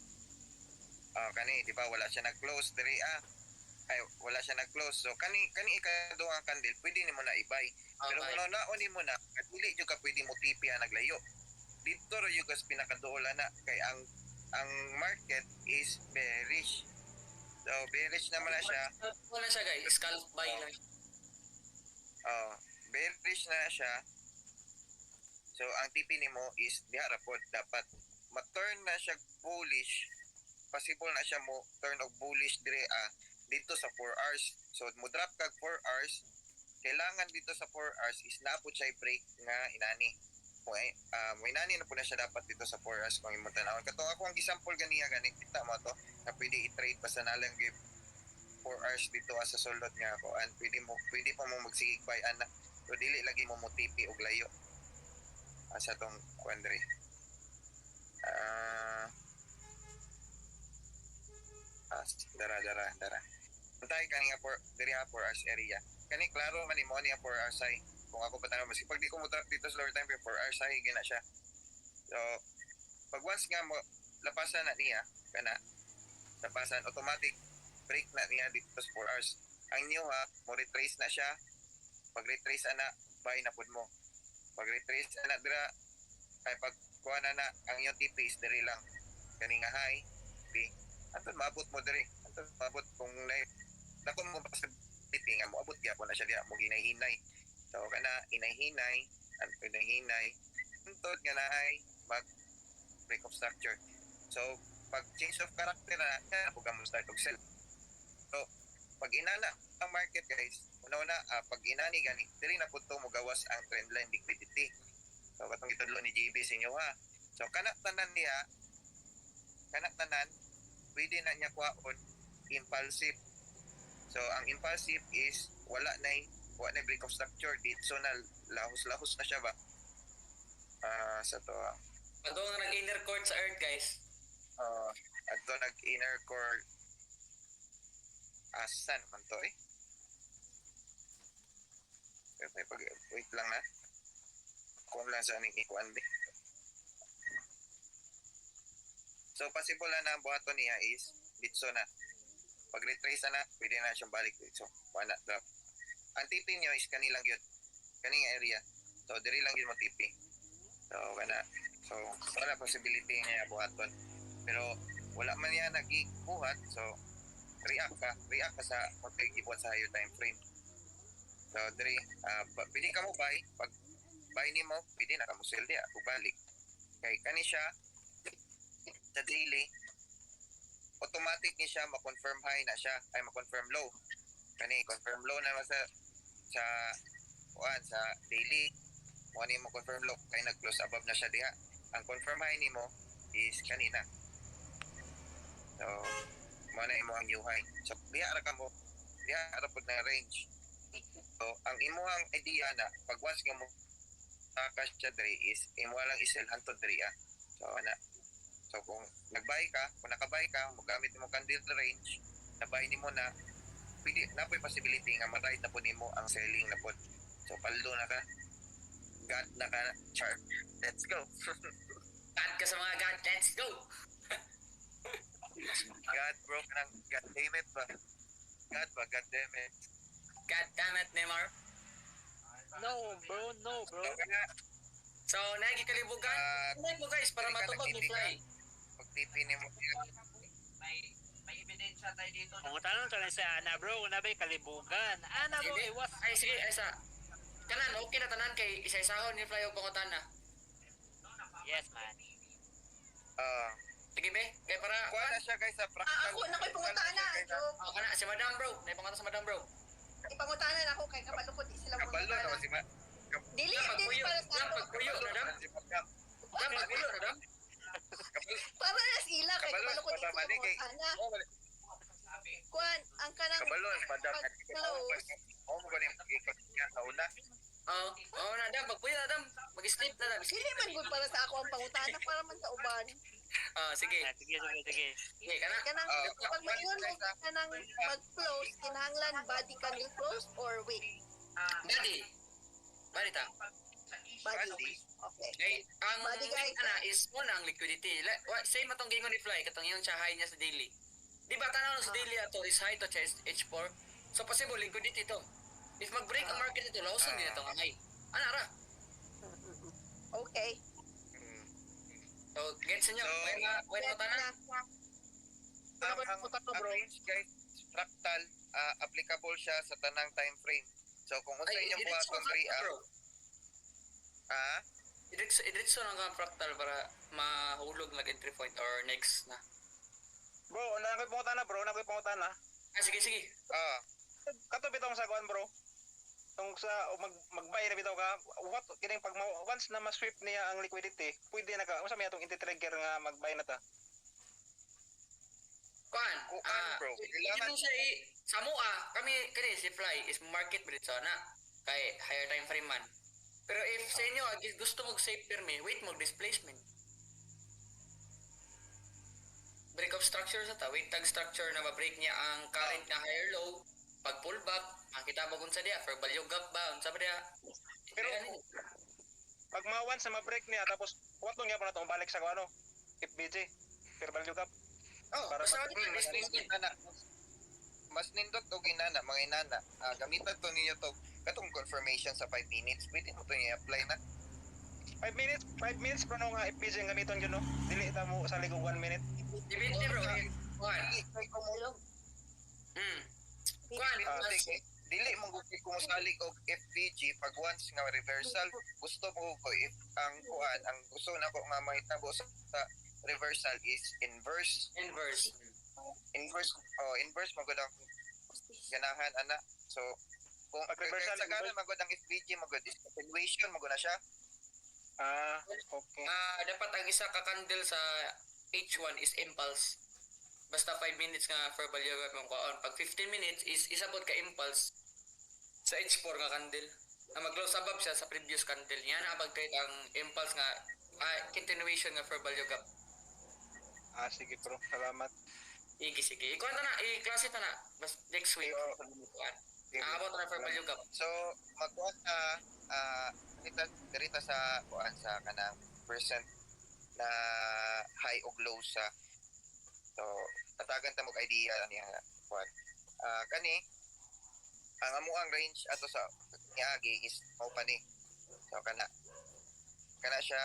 Kani di ba wala siya nag-close diri ay wala siya nag-close. So kani ikaduha ang candle pwede nimo na i-buy. Pero kung naon nimo na dili jud ka pwede mo tipi naglayo. Dito ra yung gas pinakaduola na kay ang market is bearish. So bearish naman na siya. Wala siya guys, scalp buy lang. Bearish na siya. So ang tipi nimo is diha ra pod dapat ma-turn na siya bullish. Possible na siya mo turn og bullish dire dito sa 4 hours. So mo drop kag 4 hours. Kailangan dito sa 4 hours is naapod siya break nga inani. May nani na po na siya dapat dito sa 4 hours kung imong tanawon. Katong ako ang example ganiya gani kita mo to na pwede i-trade pa sa nalang give 4 hours dito sa sulod nga ako and pwede pa mo magsigig buy ana. So dili lagi mo motipi og layo. Asa tong quandary. Dara. Antay kani nga diri 4 hours area. Kani klaro man imo ni 4 hours ay kung ako patanaw mas pag di ko mo dito sa lower time frame 4 hours ay gina siya. So pag once nga mo lapasan na niya kana lapasan automatic break na niya dito sa 4 hours. Ang new mo retrace na siya. Pag retrace ana buy na pud mo. Pag retrace ana dira ay pag kuha na ang iyong TP is diri lang. Kani nga high Antod maabot mo diri. Antod maabot kung dako mo pa sa tipi nga mo abot gyapon na siya diha mo ginay-hinay. So kana inay-hinay, antod nga naay mag break of structure. So pag change of character na pug mo start og sell. So pag inana ang market guys, una pag inani gani diri na pud to mogawas ang trendline liquidity. So katong gitudlo ni JB sa inyo ha. So kana tanan pwede na niya kuhaon impulsive. So ang impulsive is wala na break of structure dito, so na lahos na siya ba. Sa to Ato nga nag-inner court sa Earth, guys. adto nag inner core asan man to eh. Wait lang na. Kung lang sa aning ikuan di. So possible na ang buhaton niya is dito na. Pag retrace na, pwede na siyang balik dito. Wala drop. Ang tipi nyo is kanilang yun. Kaning area. So diri lang yun mo tipi. So kana. So wala possibility niya buhaton. Pero wala man niya nagbuhat. So react ka sa pagkikibuhat sa higher time frame. So diri pwede ka mo buy. Pag buy nimo, pwede na ka mo sell diya. Balik. Kay kani siya sa daily, automatic ni siya ma-confirm high na siya, ay ma-confirm low. Kani confirm low na sa daily. Mo ni mo confirm low kay nag-close above na siya diha. Ang confirm high nimo is kanina. So mo na imo ang new high. So diha ra pud na range. So ang imong idea na pag once nga mo takas siya diri is imo lang isel hantod diri So ana. So kung nag-buy ka, kung naka-buy ka, magamit mo candle range, na-buy nimo na, pwede na po yung possibility nga ma-ride na po nimo ang selling na po. So paldo na ka, God na ka, chart. Let's go. God ka sa mga God, let's go! God bro, kanang God damn it ba? God damn it. God damn it, Neymar. No, bro. So kaya, So, nagikalibugan. Ano mo guys, para matubag ni Fly. pag-tipi nimo, May ebidensya tayo dito. Kung tanong tayo sa Ana bro, una ba'y kalibugan? Ana bro, Sige. iwas. Ay, sige, ay sa. Kanan, okay na tanan kay isa-isahon ni Fly o pangutan na. Yes, man. Sige be, kay para... kuha na siya guys sa practical. Ako na ko'y pangutana. So, Oh, kana, si Madam bro. Naipangutan sa Madam bro. ipangutanan ako kay kabalukod di sila Kabalo na pangutana. si Ma. Dili Pagpuyo, para sa ako. pagpuyo, Madam. Si Madam. Madam, pagpuyo, Madam. Para na sila kay Kabalo, kabalukod di sila Madam, Manny, kay- pangutana. Kuan, ang kanang Kabalo si Madam. pag-close. Oo mo galing ikot niya sa una. Oh, Madam, pagpuyo, Madam. Mag-sleep na lang. Dili man gud para sa ako ang pangutana para man sa uban. Sige. Sige. Sige, kana. Kanang pag mayon mo kanang mag-close kinahanglan body ka ni close or weak. Daddy. Bali ta. Body. Okay. Kay ang Body, guys. ana is muna ang liquidity. Say matong gingon ni Fly katong yung high niya sa daily. Di ba tanaw sa daily ato is high to chest H4. So possible liquidity to. If mag-break ang market ito, lawson din ito ang high. Ana ra. Okay. So gets niyo. So, When mo tanan. Ang range guys, fractal, applicable siya sa tanang time frame. So kung unsa Ay, inyong i-diretso buhaton ang diri fractal, bro. ah, I-diretso lang ang fractal para mahulog lag entry point or next na. Bro, nakoy pangutan na. Sige. Kato bitong sa kuan bro. Tong sa mag-buy na bitaw ka, what kining pag once na ma-sweep niya ang liquidity, pwede na ka unsa may atong inti-trigger nga mag-buy na ta. Kuan, bro. Kailangan siya sa mua, kami kani si Fly is market bridge na kay higher time frame man. Pero if sa inyo gusto mo safe pirmi, wait mo displacement. Break of structure sa ta, wait tag structure na ma-break niya ang current na higher low, pag pull back, makita mo kung sa dia for value gap ba, unsa ba dia? Pero pag once na ma-break niya tapos watong niya pa na tong balik sa ano, FBG, fair value gap. Para basta mas nindot og inana mga inana. Gamitan to ninyo to katong confirmation sa 5 minutes. Pwede mo to i-apply na. 5 minutes pa no nga FBG ang gamiton yun no. Dili ta mo sa ligog 1 minute. depende bro. Kuan. Kuan, Dili mo gusto kung salig og FVG pag once nga reversal gusto mo ko if ang kuan ang gusto na ko nga mahitabo sa reversal is inverse inverse mo gud ang ganahan ana. So kung Pag-reversal, sa kanan magod ang FBG magod is continuation magod na siya. Okay. Dapat ang isa ka candle sa H1 is impulse. Basta 5 minutes nga verbal yoga mong kaon. Pag 15 minutes is isabot ka impulse sa H4 nga candle. Na mag-close above siya sa previous candle. Yan na pag-create ang impulse nga continuation nga verbal yoga. Sige bro, salamat. Sige. Ikuha na, i-klase na. Bas next week. Abot na verbal yoga. So magkuha ka dirita sa kuan sa kanang percent na high ug low sa. So tatagan ta mo idea niya kuan. Kani ang amuang range ato sa niagi is mao pa ni. So kana siya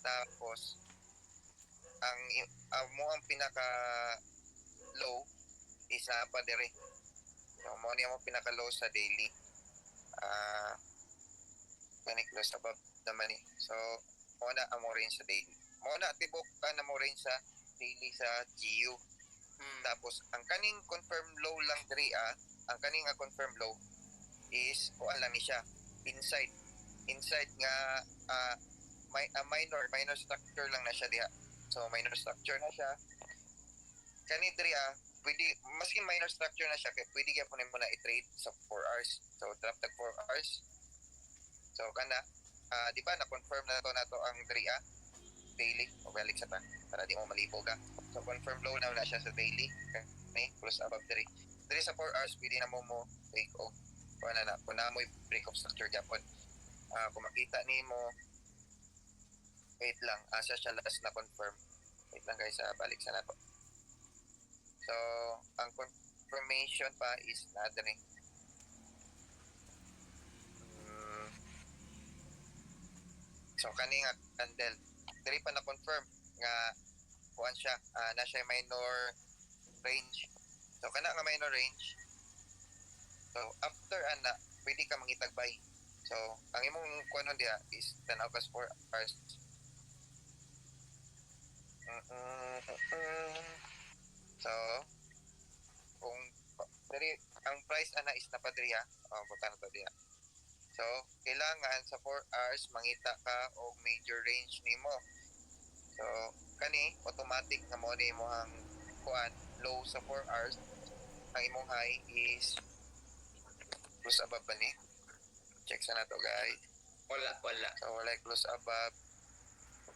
tapos ang amuang pinaka low is na pa dire. So mo ni mo pinaka low sa daily. Kani close above naman ni. So mo na amo range sa daily. Mo na tibok ka na mo range sa daily sa GU. Tapos ang kaning confirm low lang diri ang kaning nga confirm low is kuan lang ni siya inside nga minor structure lang na siya diha. So minor structure na siya. Kani diri pwede maski minor structure na siya kay pwede gyapon mo na i-trade sa 4 hours. So drop tag 4 hours. So kana di ba na confirm na to ang diri daily o balik sa ta para di mo malibog ka. So confirm low na siya sa daily. Okay, close above diri sa 4 hours pwede na mo take og kung na mo break of structure gyapon. Kung makita nimo wait lang asa siya last na confirm. Wait lang guys, balik sa nato. So ang confirmation pa is na diri. So kani nga candle diri pa na confirm nga kuan siya na siya minor range. So kana nga minor range. So after ana pwede ka mangitag buy. So ang imong kuanon dia is 10 hours 4 hours. So kung diri ang price ana is napadriya butan to dia. So, kailangan sa 4 hours mangita ka og major range nimo. So, kani automatic na mo ni imong kuan low sa 4 hours. Ang imong high is close above ba ni? Check sa nato guys. Wala. So, wala close above.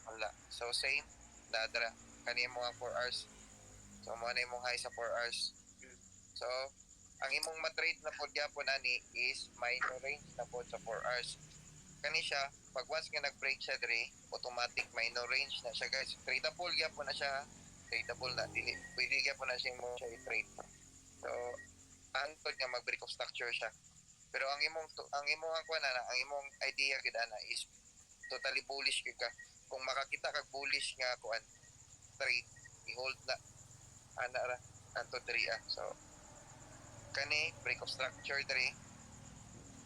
Wala. So, same. Dadra. Kani imong 4 hours. So, mo na imong high sa 4 hours. So, ang imong matrade na pod gyapon ani is minor range na pod sa 4 hours. Kani siya pag once nga nag-break siya diri, automatic minor range na siya guys. Tradable gyapon na siya. Tradable na dili. Pwede gyapon na siya mo siya i-trade. So antod nga mag-break of structure siya. Pero ang imong kuan na ang imong idea gid ana is totally bullish gyud ka. Kung makakita kag bullish nga kuan trade, i-hold na ana ra antod diri So kani break of structure diri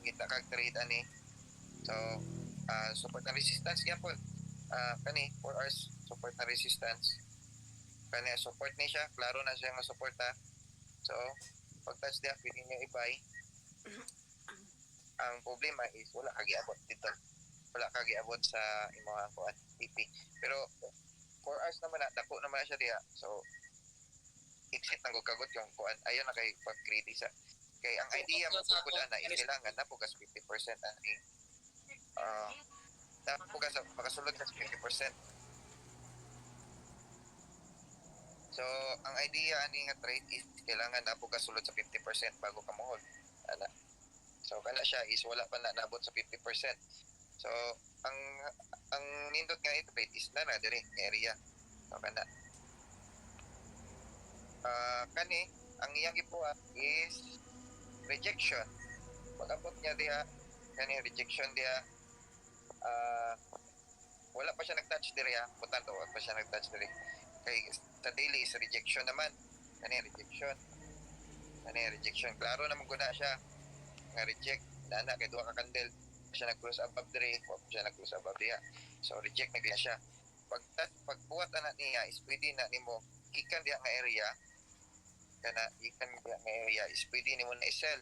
kita kag trade ani. So support and resistance gyapon kani 4 hours support and resistance kani support ni siya klaro na siya nga suporta. So pag touch dia pwede niyo i-buy. Ang problema is wala kagiabot dito, wala kagiabot sa imong kuan TP. Pero 4 hours naman na dako naman na siya diha. So exit nang kagot yung kuan ayon na kay pag-create sa kay ang idea mo pud na is kailangan na pugas 50% ani pugas makasulod sa 50%. So ang idea ani nga trade is kailangan na pugas sulod sa 50% bago ka mo hold ana. So kana siya is wala pa na nabot sa 50%. So ang nindot nga i-trade is na diri area. So kana kani ang iyang ipuha is rejection. Pag-abot niya diha kani rejection diha wala pa siya nag-touch diri butan to wala pa siya nag-touch diri kay sa daily is rejection naman kani rejection klaro naman guna siya nga reject na kay duha ka candle siya nag-close above diri wala siya nag-close above diha. So reject na gyud siya. Pagbuhat ana niya is pwede na nimo gikan diha nga area kana ikan nga area is pwede nimo na i-sell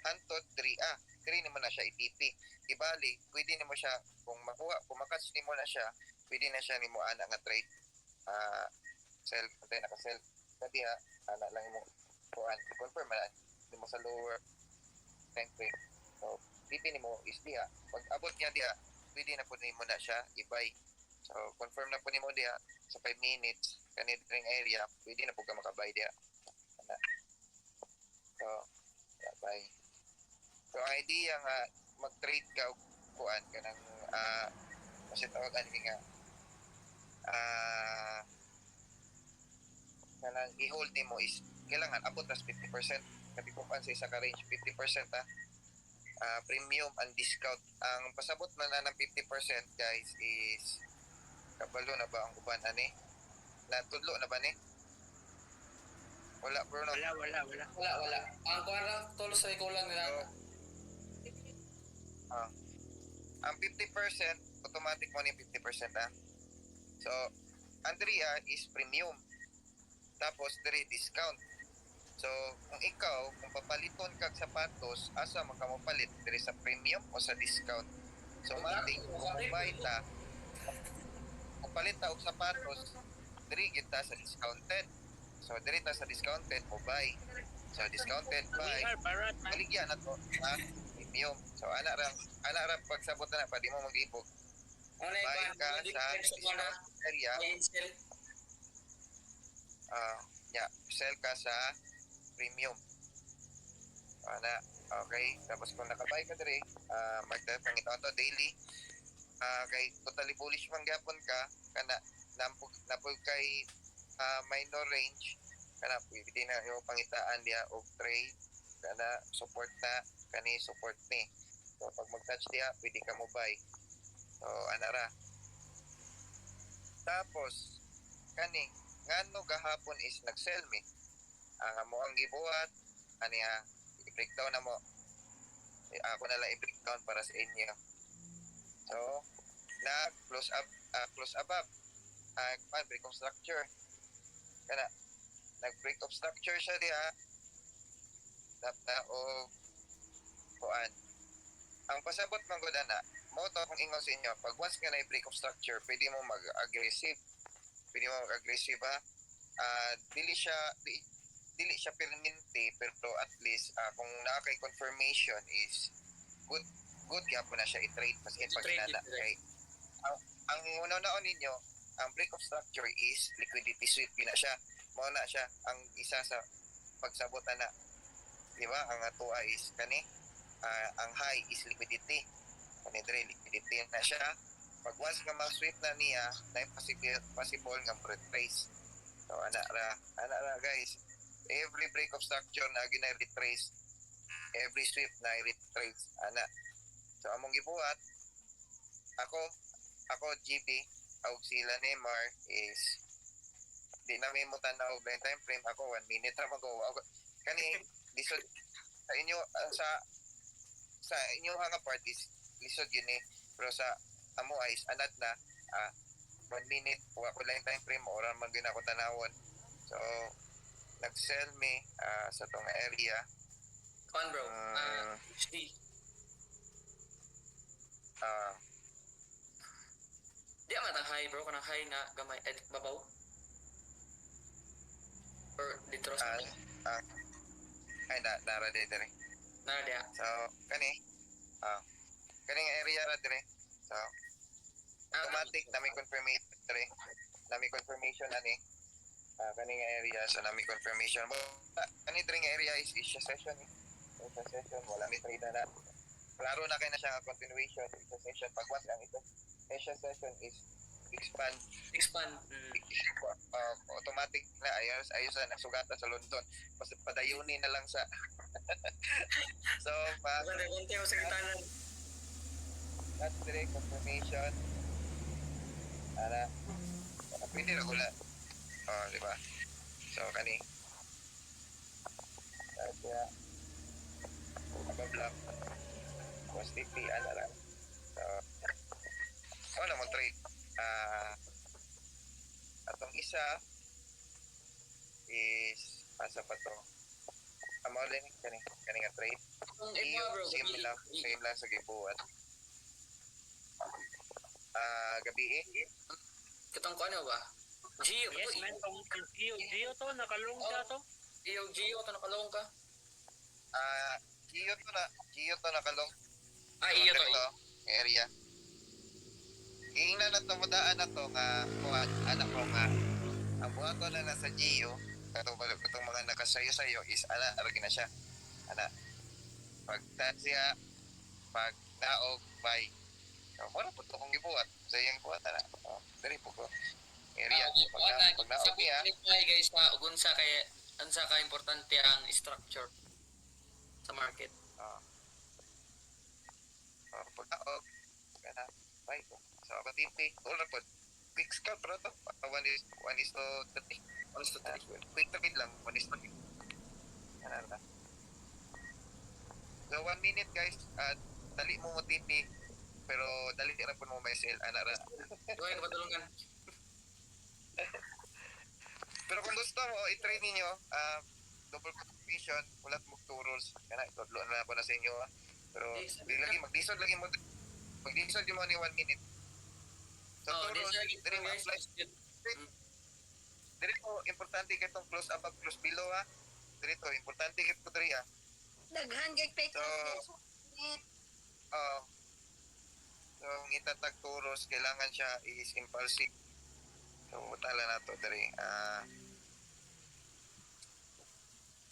hantod diri nimo na siya itipi. Ibali, pwede nimo siya kung kung makatch nimo na siya, pwede na siya nimo ana nga trade. Self, patay naka self. Kadi ana lang mo kuan confirm man nimo sa lower time frame. So, tipi nimo is diha. Pag abot niya diha, pwede na po nimo na siya i-buy. So, confirm na po nimo diha sa 5 minutes kanid ring area, pwede na po ka makabay diha. Ana. So, buy. So, ang idea nga mag-trade ka og kuan kanang kasi tawagan ni nga kanang i-hold nimo is kailangan abot tas 50%. Kasi kung sa isa ka range 50% premium and discount. Ang pasabot na ng 50% guys is kabalo na ba ang uban ani? Natudlo na ba ni? Wala bro no. Wala. Ang kuha lang, tol sa ikulang nila. Ang 50% automatic mo ni 50% So Andrea is premium. Tapos diri discount. So kung ikaw kung papaliton kag sapatos, asa man ka mopalit diri sa premium o sa discount. So mating kung buy ta kung palit ta og sapatos, diri gid ta sa discounted. So diri ta sa discounted mo buy. So discounted buy. Baligya na to premium. So ana ra pagsabot na pa di mo mag-ibog. Buy ka sa discount area. Sell ka sa premium. Ana, okay. Tapos kung nakabay ka diri, magpangitaon to daily. Kay totally bullish man gyapon ka kana napog kay minor range kana pwede na yung pangitaan diya og trade kana support na kani support ni. So pag mag-touch diya, pwede ka mo buy. So ana ra. Tapos kani ngano gahapon is nag-sell me. Ang mo ang gibuhat ani i-breakdown na mo. Ako na lang i-breakdown para sa inyo. So close above break of structure kana nag-break of structure siya diha o kuan ang pasabot man gud ana mo to kung ingon sa inyo pag once nga na break of structure pwede mo mag-aggressive dili siya permanente pero at least kung nakakay confirmation is good gyapon na siya i-trade mas in pag inana kay ang una-una ninyo ang break of structure is liquidity sweep gina siya mao na siya ang isa sa pagsabot na di ba ang atoa is kani ang high is liquidity kani dire liquidity na siya pag once nga ma-sweep na niya na possible nga retrace so ana ra guys every break of structure na gina retrace every sweep na retrace ana so among gibuhat ako GB og sila Neymar is di na may mo tanaw og time frame ako 1 minute ra mag-go kani lisod sa inyo sa inyo nga parties lisod yun pero sa amo is anad na 1 minute wa ko lang time frame oras man gyud ako tanawon so nag-sell me sa tong area Kuan bro, HD. Di matang high bro, kanang high na gamay babaw. Or dito sa ay nara dire na dia. so kaning area ra dire so automatic na may confirmation dire na may confirmation ani kaning area so na may confirmation kani dire nga area is Asia session wala may trade na klaro na kay na siya continuation Asia session pag once ang ito Asia session is expand automatic na ayos na nagsugatan sa London basta padayunin na lang sa so Konti mo sa gitanan. that's direct confirmation pwede na gula di ba so kani kaya ababla was TP lang so naman trade atong isa is asa pa to amo din kani nga trade. Kung Iyo imo bro, same lang sa gibuhat. Gabi katong ko ano ba? Gio, Yes, to, man. Kung Gio to, nakalong siya to. Gio, to nakalong ka? Gio to nakalong. Iyo to. Dito, area. Ingnan na to mudaan na to nga kuan anak ko nga ang buhaton na nasa Gio katong mga nakasayo-sayo is aragi na siya. Ana. Pag siya pag naog by wala po to kong gibuhat sa iyang buhat na. Diri po ko. Area. Pag naog niya, Guys, unsa kay unsa ka importante ang structure sa market. pag naog, kana, by ko. So, ako tipi, all rapod. Quick scout, bro, to. 1 is to 30. 1 is to 30. Quick to lang, 1 is to 30. Ano na. So, 1 minute, guys. Dali mo tipi, pero dali ra po mo may sale, ana ra. Duhay ka patulungan. Pero kung gusto mo, i-try ninyo, double completion, ulat mo 2 rules. Kana, itudloan na po na sa inyo, Pero, di lagi, mag-disod lagi mo. Mag-disod yung mo ni 1 minute. So, 2 rules, dili ma-apply. Dili po, importante kitong close above, close below, ha. Dili to, importante kito diri, ha. Daghan gay fake So, news. So, ang itatag 2 rules, kailangan siya is impulsive. So, tala na to diri.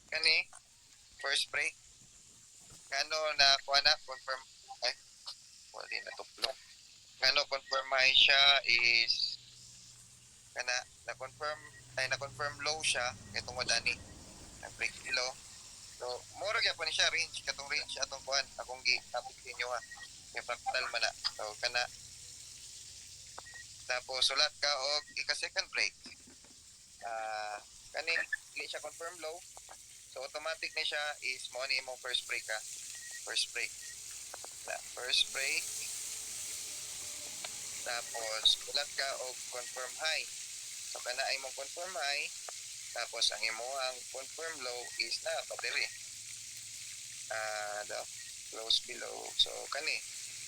Kani, first break. Kano na kuha na, confirm, wala na tuplo. Kano confirm ay siya is, na-confirm low siya, itong wadani, na-break below. So, mura kaya po ni siya, range, katong range, atong kuhan, akong gi-topic ninyo ha, may fractal man na. So, tapos, sulat ka o ika-second break. Kani, hindi siya confirm low. So, automatic na siya is mo ni mong first break ha. First break. First break. Tapos, ulat ka o confirm high. So, kana ay mong confirm high. Tapos, ang imo ang confirm low is na battery. Close below. So, kani,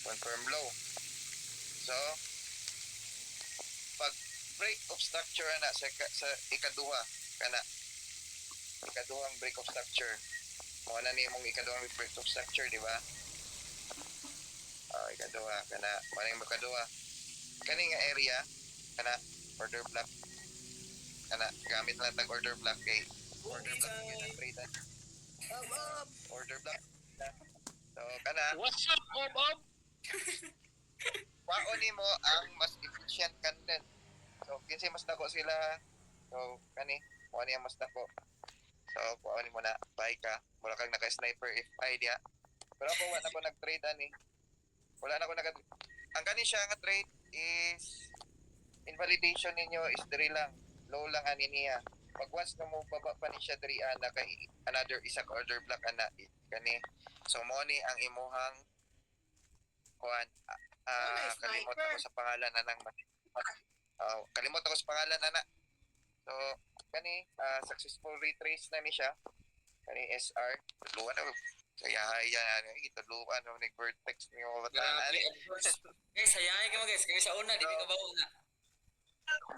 confirm low. So, pag break of structure na sa ikaduha, ikaduhang break of structure. Mga na ni mong ikaduhang break of structure, di ba? Ikaduha, maning makaduha. Kani nga area, order block. Gamit lang tag order block kay order block yun ang trade. Order block. So, What's up, Bob? waon ni mo ang mas efficient content. So, kinsa mas dako sila. So, kuha niya mas dako. So, kuha ni mo na, buy ka. Wala kang naka-sniper if idea. Pero ako, wala na ko nag-trade ani. Wala na ko ang siya nga trade is invalidation ninyo is diri lang. Low lang ani niya. Pag once na mo baba pa ni siya diri na kay another isa ka order block ana So, mo ni ang imuhang kuhan. Kalimot ako sa pangalan na nang kalimot ako sa pangalan na. So, successful retrace na ni siya. SR. Tudluan na. Kaya itudluan na nag-vertex niyo bataan. Guys, hayangin ka mo guys. Kaya sa una, di ka ba una?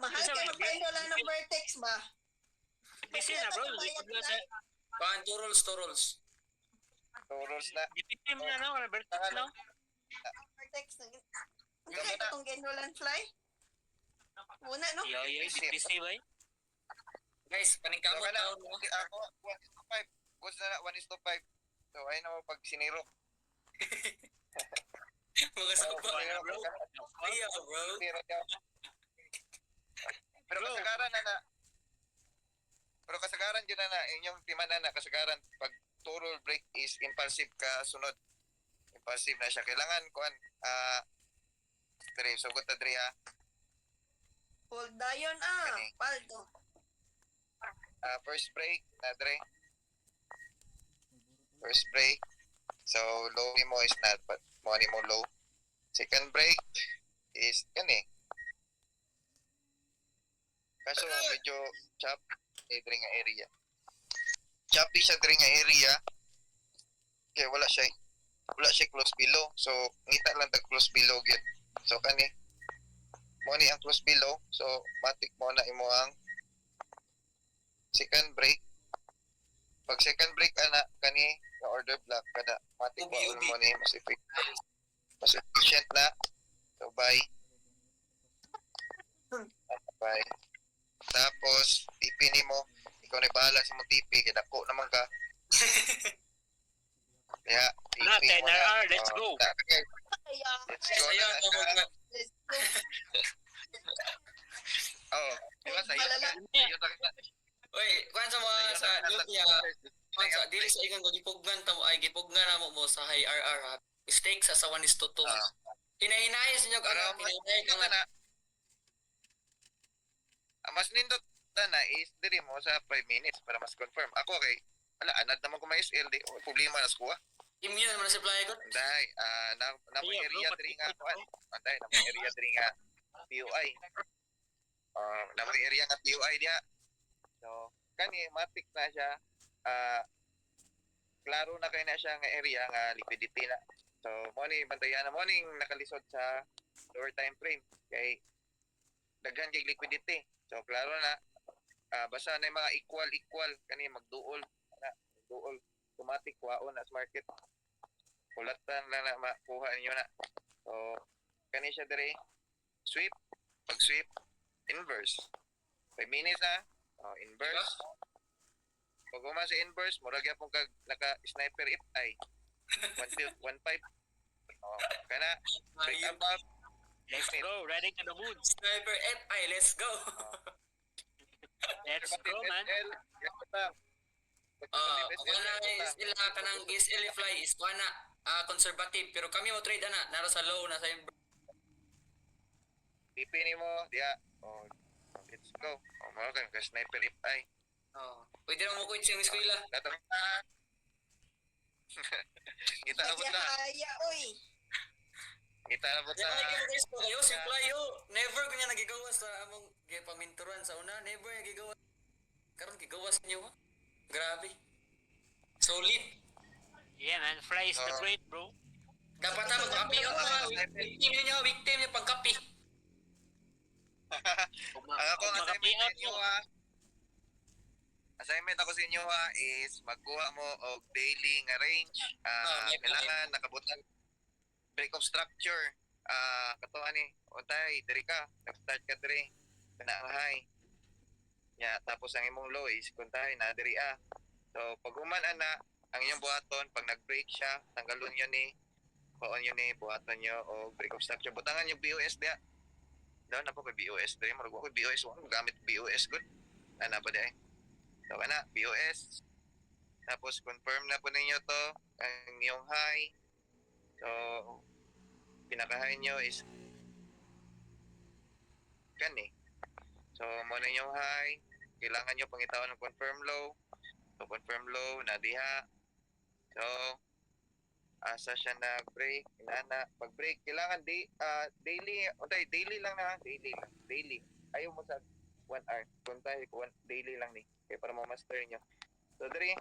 Mahal kayo magpaindola ng vertex ba? Busy na, bro. Paano, 2 rolls. 2 rules na. Dipiti mo na, no? Vertex, no? Vertex na. Ang kaya itong gendolan fly? Muna, no? Busy ba? Guys, paningkamot So, na mo. ako, 1:5. Gusto na 1:5. So, ayun naman pag siniro. Mga sopa. Ayaw, bro. Pero kasagaran dyan na inyong timan na kasagaran pag total break is impulsive ka sunod. Impulsive na siya. Kailangan kuan so good na dre ha. Hold dayon paldo. First break na dre. First break. So low ni mo is not but mo ni mo low. Second break is kaso medyo chop dre nga area. choppy siya diri nga area kay wala siya close below. So ngita lang tag close below gyud. So kani mo ni ang close below. So matik mo na imo ang second break. Pag second break ana kani nga order block kada matik mo ni mas efficient na. So bye. Bye. Tapos TP nimo ikaw na bahala sa mong TP kay dako naman ka. Kaya Ano, 10RR, let's go. Kaya, Let's go. Ayaw na na mo siya. na. let's go. Oh, di ba sayo Malala. ka? Sayo na. Oy, kuan sa mga sa Lucia, kuan sa dili sa igang gipugnan ta mo ay gipugnan na mo sa high RR ha. Mistake sa 1:2. Hinahinay sa inyo Pero ang mas hinahinay nindot ka na. Mas nindot na is diri mo sa 5 minutes para mas confirm. Ako kay wala anad naman ko may SL di problema na sa kuha. immune naman na supply ko. Anday, na mo Ayaw, area bro, diri nga pati- kuan. Anday, na mo area diri nga PUI. Na mo area nga PUI dia. So, kani matik na siya. Klaro na kay na siya nga area nga liquidity na. So, mo ni bantayan na mo ning nakalisod sa lower time frame kay daghan kay liquidity. So, klaro na basta na yung mga equal kani magduol na duol automatic waon na sa market. Kulatan lang na makuha niyo na. So, kani siya dire sweep, pag sweep inverse. 5 minutes na. Inverse. Pag sa inverse, murag yapon kag naka-sniper if ay 1.5. Kana break Ayun. above. Let's go, riding to the moon. Sniper FI, let's go. Let's go, man. Ako na sila kanang GSL fly is kuha na conservative pero kami mo trade ana naro sa low na sa yung PP ni mo, diya. Let's go. Mo kay sniper if ay. pwede na mo quit sa eskwela. Datang Kita na Kaya, punta. kaya, oy. Kita na punta. Kaya lagi mo guys po kayo si fly yo never ko niya nagigawas sa among gipaminturan sa una never niya gigawas karon gigawas niyo ha. Grabe. Solid. Yeah, man. Fly is the Oh. great, bro. Dapat na mag-copy ka victim niyo pag-copy. Kung Ako ang assignment makapi sa up inyo mo. ha. Assignment ako sa inyo ha is magkuha mo og daily nga range. May Kailangan nakabutan break of structure. Kato ani, utay diri ka, nag-start ka diri. Kana ang high. Ya, tapos ang imong low is kuntay na diri So pag human ana ang inyong buhaton pag nag-break siya, tanggalon niyo ni paon niyo ni buhaton niyo og break of structure. Butangan yung BOS dia. Daw na po kay BOS diri, murag ko BOS wa gamit BOS good. Ana pa di ay. So kana BOS. Tapos confirm na po ninyo to ang yung high. So pinaka-high nyo is kani. So mo na yung high. Kailangan nyo pangitawan ng confirm low. So confirm low na diha. So asa siya nag-break, inana, pag-break kailangan daily, daily lang na, daily. Ayaw mo sa 1 hour. Kuntay daily lang ni. Kaya para ma-master nyo. So diri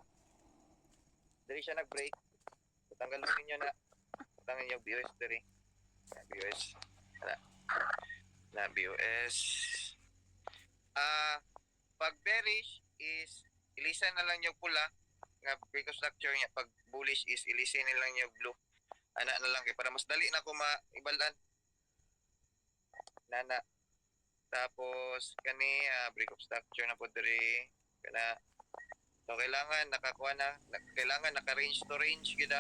siya nag-break. Tanggalin niyo na tanggalin yung BOS diri. BOS. Na BOS. Pag bearish is ilisan na lang yung pula nga break of structure niya. Pag bullish is ilisin na lang yung blue. Ana na lang kay para mas dali na ko maibalan. Nana. Tapos kani break of structure na po diri kana. So kailangan nakakuha na, kailangan naka-range to range gyud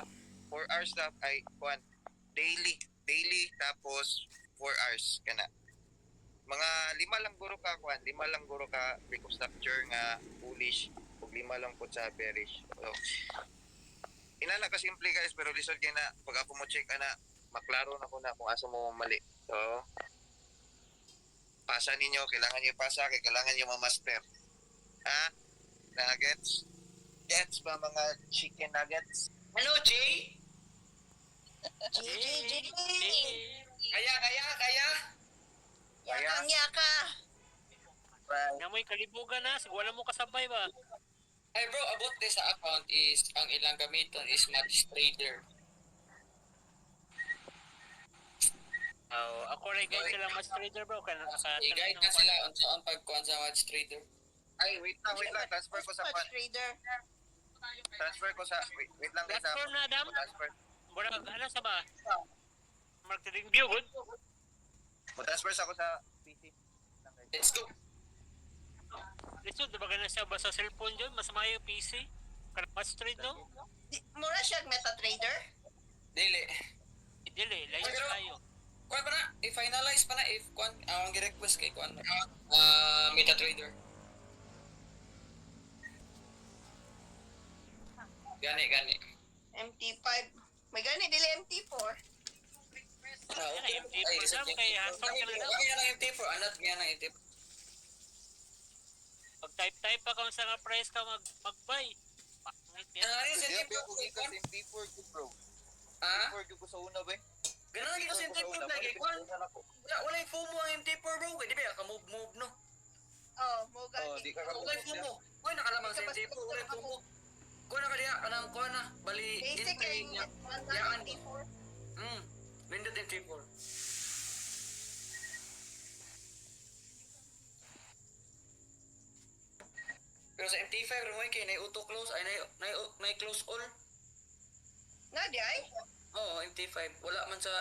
4 hours na ay kuan daily tapos 4 hours kana. Mga 5 lang guro ka kuan, 5 lang guro ka break of structure nga bullish ug 5 lang pud sa bearish. So inana ka simple guys pero lisod kay na pag ako mo check ana maklaro na ko na kung asa mo mali. So pasa ninyo, kailangan niyo ipasa kay kailangan niyo ma-master. Ha? Nuggets? Gets ba mga chicken nuggets? Ano, Jay? GG. Kaya. Yakang yaka. Nga mo'y kalibugan na. Wala mo kasabay ba? Ay bro, about this sa account is ang ilang gamiton is Match Trader. Ako rin guys sila mas trader bro. I-guide na sila unsa ang pagkuhan sa Match Trader. Ay, wait lang. Transfer ko sa Match pan. trader. Transfer ko sa... Wait lang guys. Platform na Adam. Transfer. Mura ano sa ba? Marketing view good. Transfer ako sa PC. Let's go. Lisod ba ganun siya ba sa cellphone dyan? Mas mayo PC. Kana mas trade no? Mura siya MetaTrader. Dili. Dili, layo Pero- tayo. Kuan pa na, i-finalize pa na if kuan ang gi-request kay kuan. MetaTrader. Gani. MT5. May gani dili MT4. Yan, yung tipo Adam kay hasol ka na daw. Kaya lang yung tipo, anat nga na yung tipo. Pag type pa kung sa nga price ka mag-buy. Pangit yan. Ano yung Hindi tipo ako gikas yung P4 ko bro. Ha? P4 ko sa una ba? Ganun lagi kasi yung tipo lagi. Kuan, wala yung FOMO ang yung tipo bro. Di ba, ka-move no? Oh, mo Oh, gani. di ka Wala yung FOMO. Kuan nakalamang sa yung tipo, wala yung FOMO. Kuan na kadiya, kanang kuan na, bali, Basic entry kay niya. Yaan. MT4. Lindot yung tipo. Pero sa MT5, Rumoy, kay na-auto-close, ay na-close all. Na di ay? Oo, MT5. Wala man sa,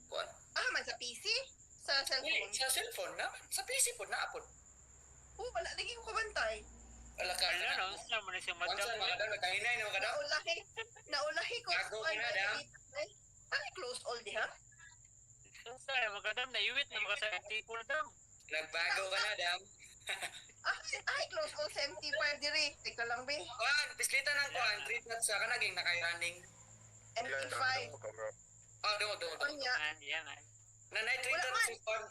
kuan. Man sa PC? Sa cellphone? Sa cellphone na, sa PC po na apod. Wala lagi ko kabantay. Wala ka Wala no, sa mo na siyang Ano madam. sa mga dami, kahinay na mga daw. Naulahi ko. Bago ka na, Dam. Ay, close all di ha? Sa magadam na iwit na mga sa tipo na daw. Nagbago ka na, Dam. Ay, close all sa MT5 diri. Teka lang, be. Kuan, bislita ng kuan, treat na sa kanaging nakay-running. MT5. Oh, dungo. Kanya. Yan. Nanay treat Wala na man. si kuan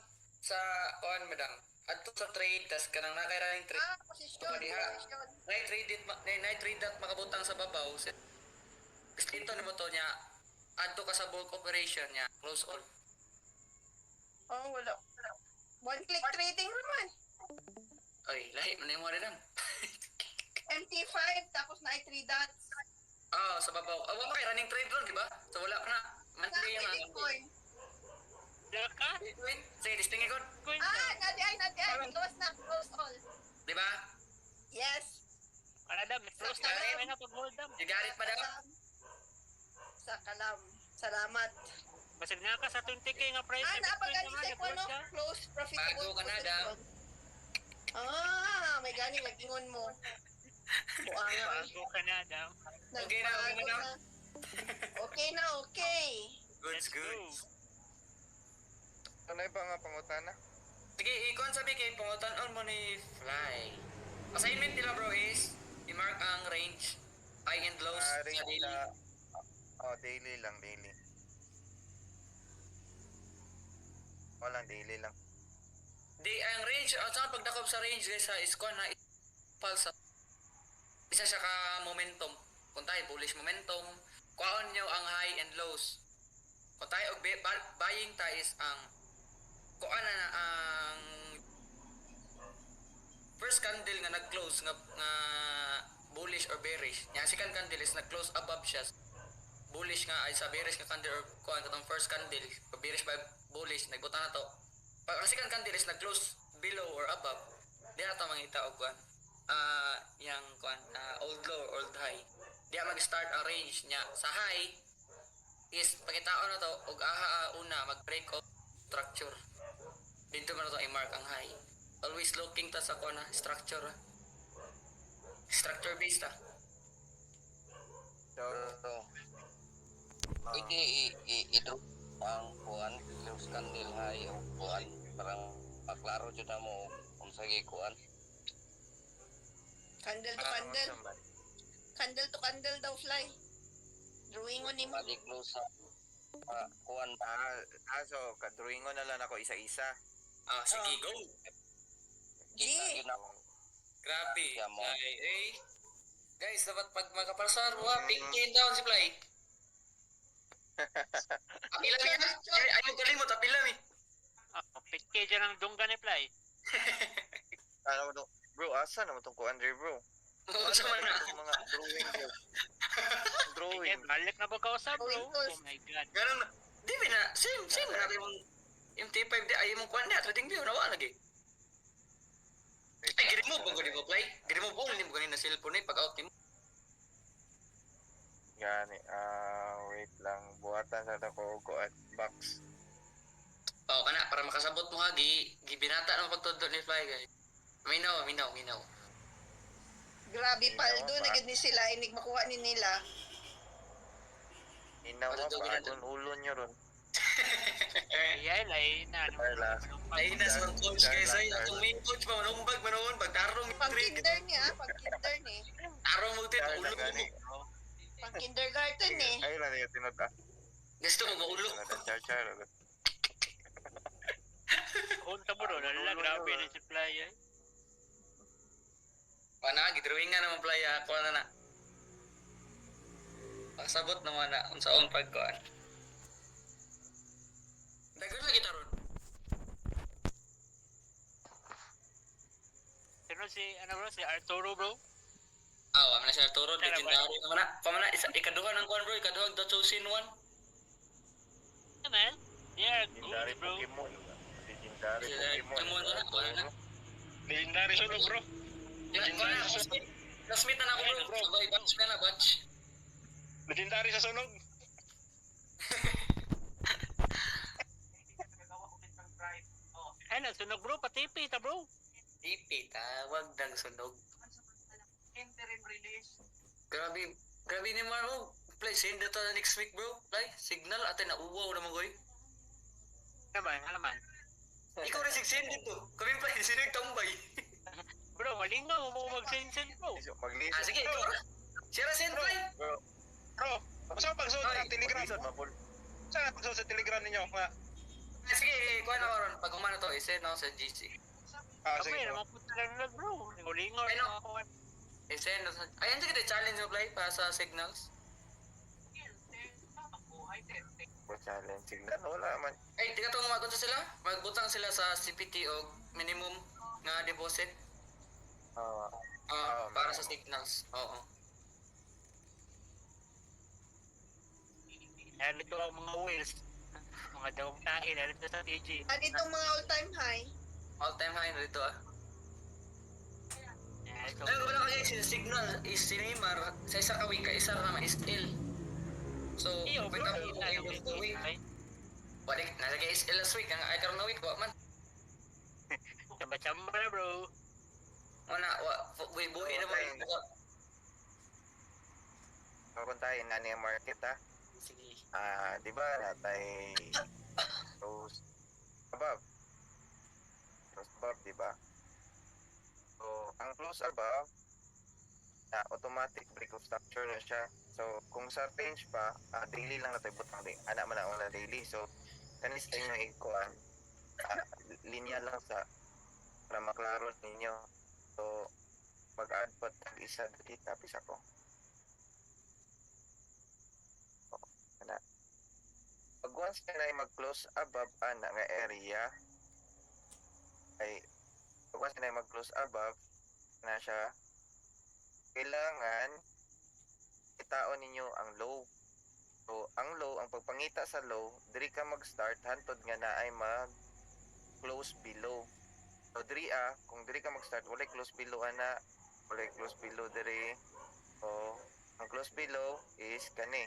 sa kuan, madam. Adto sa trade, tas kanang nakay-running trade. Posisyon. Diha. Posisyon. Nay-trade at makabutang sa babaw. Bislito na mo to niya. Adto ka sa bulk operation niya. Close all. Oh, wala. One click trading naman. Ay, lahi, manay mo rin, Dam. MT5, tapos na ay 3 dots. Oh, sa babaw. Wala kay running trade ron, di ba? So wala pa na. Monthly yung mga. Bitcoin. Dila ka? Bitcoin? Sige, listing ikon. Coin Nadi ay. Close na, close all. Di ba? Yes. Para dam, close na kami na pag hold dam. You got it, madam? Sa kalam. Salamat. Basig nga ka sa 20k nga price. ng Bitcoin Napagani naman, sa nag-hold ano? ka. Close, profitable. Bago ka na, Dam. May gani, nag-ingon mo. Buanga. Bago ka na dam. Okay na, okay na. Okay na, okay. Let's go. Ano yung mga pangutana? Sige, ikon sabi kay pangutan mo ni Fly. Assignment nila bro is i-mark ang range, high and lows sa Ring daily. daily lang, daily. Walang daily lang. Di ang range, saan pag nakob sa range guys sa squad na pulse isa siya ka momentum. Kung tayo bullish momentum, kuhaon nyo ang high and lows. Kung tayo og buying tayo is ang kuan na ang first candle nga nag-close nga bullish or bearish. Nya second candle is nag-close above siya. Bullish nga ay sa bearish nga candle or kuan katong first candle, or bearish by bullish nagbuta na to. Pag ang second candle is nag-close below or above, di na ito mangita og kuan. Yang kuan old low or old high. Di na mag-start ang range niya. Sa high is pagkitaon na to og una mag-break off structure. Dito man na to i-mark ang high. Always looking ta sa kuan structure. Structure based ta. So, Pwede i-drop ang kuan, close candle high o kuan, parang maklaro dyan na mo kung sa kuan. Candle to candle. Candle to candle daw, Fly. Drawing mo ni mo. Pwede close sa kuan pa. so, kadrawingon na lang ako isa-isa. Sige, go. G. Kita yun ako. Grabe. Yeah, mo. Guys, dapat pag magkapalsar mo, pingin down si Fly. Apila mi ha? Ayaw kalimot, apila mi. Pitke dyan ang dunggan ni Fly. Ano mo to? Bro, asa naman tong kuan dre bro? Unsa man na? Itong mga drawing yun. Drawing. Sige, balik na ba ka sa bro? Drawing tools. Oh my god. Ganun na. Di ba na, same na yung MT5 di ay mong kuan na trading view nawa lagi. Ay, remove mo ko di ba play? Remove mo ni mo kanina cellphone ni pag out mo. Gani, wait lang. Buhatan sa ako ko at box. Oh, kana para makasabot mo ha gibinata na pagtudlo ni Fly guys. Minaw. Grabe Minaw paldo pa. na gid ni sila inig makuha ni nila. Inaw Ano mo daw pa, ginagawa? agon ulo nyo ron. Ay, lay na. Wala. Ay na sa coach guys ay atong main coach pa manumbag manawon pagtarong ni Pang Trick. kinder niya, pang kinder ni. Tarong mo tit Dahil ulo na gani. mo. Pang kindergarten ni. Ay, lang yung tinuta. Gusto mo maulo. Char. Hunta mo ron. Ala, grabe na supply ay. Pana gidrawing nga naman playa ako na. Pasabot naman na unsa on pagkuan. Dagan lagi taron. Sino si, ano bro, si Arturo bro? Wala na siya Arturo, legendary naman na. Pamana, ikaduha ng kuan bro, ikaduha the chosen one. Naman? Yeah, Legendary good bro. Pokemon. Legendary Sila, Pokemon. Pokemon na, wala na. Legendary sunog, bro. Kuan na, classmate na ako bro, sabay batch na batch. Legendary sa sunog. Ay, nagsunog bro, patipi ta bro. Ipi, tawag ng sunog. Grabe ni Maro. Play, send data next week bro. Play, signal, ate na uwaw naman koy. Naman. Ikaw rin send dito. Kami play, sino yung tambay? Bro, malingaw mo mag-send bro. Maglisod. Sige, ikaw ra. Siya ra send play. Bro, saan pagsuot Ay, ng telegram? Maglisod, mapul. Saan pagsuot sa telegram ninyo? Nga. Sige, kuha na karon. Pag umano to, i-send ako sa GC. Sige Kami, bro. naman punta lang lang bro. Lingaw Ay, na no. ako. I-send ako sa... Ayan, sige, challenge mo play para sa signals. Challenge. Signal, wala man. Ay, tiga itong umagot sila. Magbutang sila sa CPT o minimum nga deposit. Para sa signals. Oo. Narito ang mga wheels. Mga dawang tahi, narito sa TG. Ano itong mga all-time high? All time high na dito ah. Narito. Ay, wala kasi si signal is si Neymar sa isa ka week, isa naman is ill. So, Iyo bro, wait ina up, yung week to week. ay. Balik, nasa guys ill last week, ang ay karoon na week, wa man. Chamba-chamba na bro. Wala, buhay naman. Papuntahin na niya market ha. Sige. Di ba natay close above. Close above, di ba? So, ang close above automatic break of structure na siya. So, kung sa range pa, daily lang natin butang din. Anak man na wala daily. So, kanis tayo yung ikuan. Linya lang sa para maklaro ninyo. So, mag-add pa tag-isa dito tapos ako. Pag once ka na mag-close above nga area, ay pag once ka na mag-close above na siya, kailangan itaon ninyo ang low. So, ang low, ang pagpangita sa low, diri ka mag-start, hantod nga na ay mag-close below. So, kung diri ka mag-start, walay close below ana, walay close below diri. So, ang close below is kani.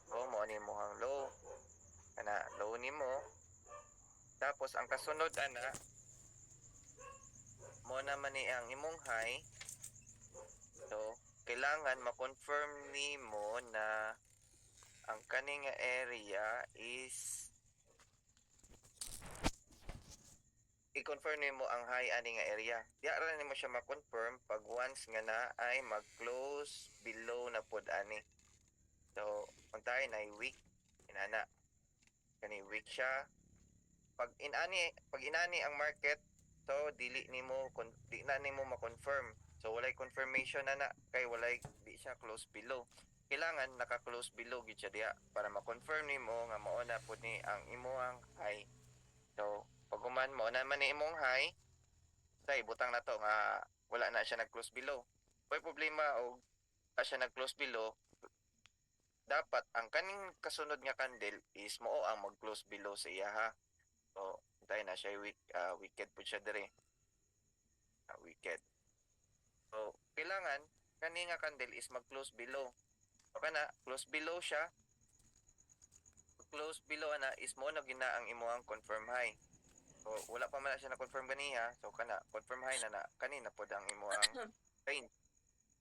So, mo ni mo ang low. Kana, low ni mo. Tapos, ang kasunod ana, mo naman ni ang imong high. So, kailangan ma-confirm ni mo na ang kaning area is i-confirm ni mo ang high ani nga area. Diya ra nimo siya ma-confirm pag once nga na ay mag-close below na pod ani. So, untay na week inana. Kani week siya. Pag inani ang market, so di na nimo ma-confirm. So walay confirmation na kay walay di siya close below. Kailangan naka-close below gid siya diha para ma-confirm nimo nga mao na pud ni ang imong high. So pag mao na man ni imong high, say butang na to nga wala na siya nag-close below. may problema o siya nag-close below, dapat ang kaning kasunod nga candle is mao ang mag-close below sa iya ha. So, tayo na siya wicked po siya dire. Wicked. So, kailangan kani nga candle is mag-close below. So, kana close below siya. Close below ana is mo na gina ang imuhang confirm high. So, wala pa man na siya na-confirm ganiha. So, kana confirm high na kanina pod ang imuhang range.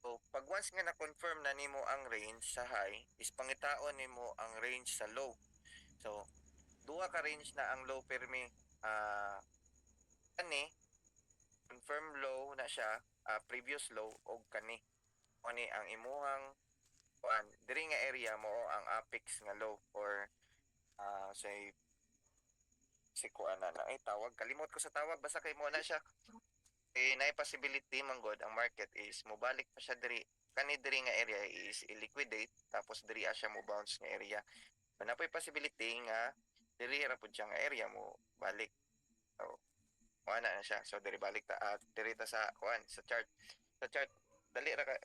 So, pag once nga na-confirm na nimo ang range sa high, is pangitaon nimo ang range sa low. So, duha ka range na ang low permi. Kani, confirm low na siya, previous low, o kani. Kani ang imuhang diri nga area mo ang apex nga low or say si kuan na ay tawag kalimot ko sa tawag basta kay mo na siya na possibility man god ang market is mobalik pa siya diri kani diri nga area is i-liquidate tapos diri siya mo bounce nga area na po'y possibility nga diri ra pud siya nga area mo balik so ana na siya so diri balik ta diri ta sa kuan sa chart dali ra ka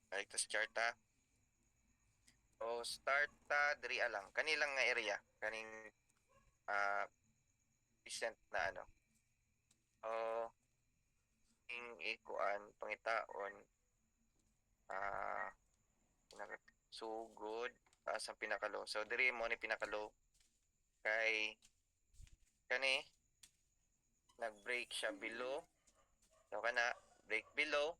balik ta sa chart ta so start ta diri lang kanilang nga area kaning recent na ano ing ikuan pangitaon sugod sa pinakalo so diri mo ni pinakalo kay kani nag-break siya below so kana break below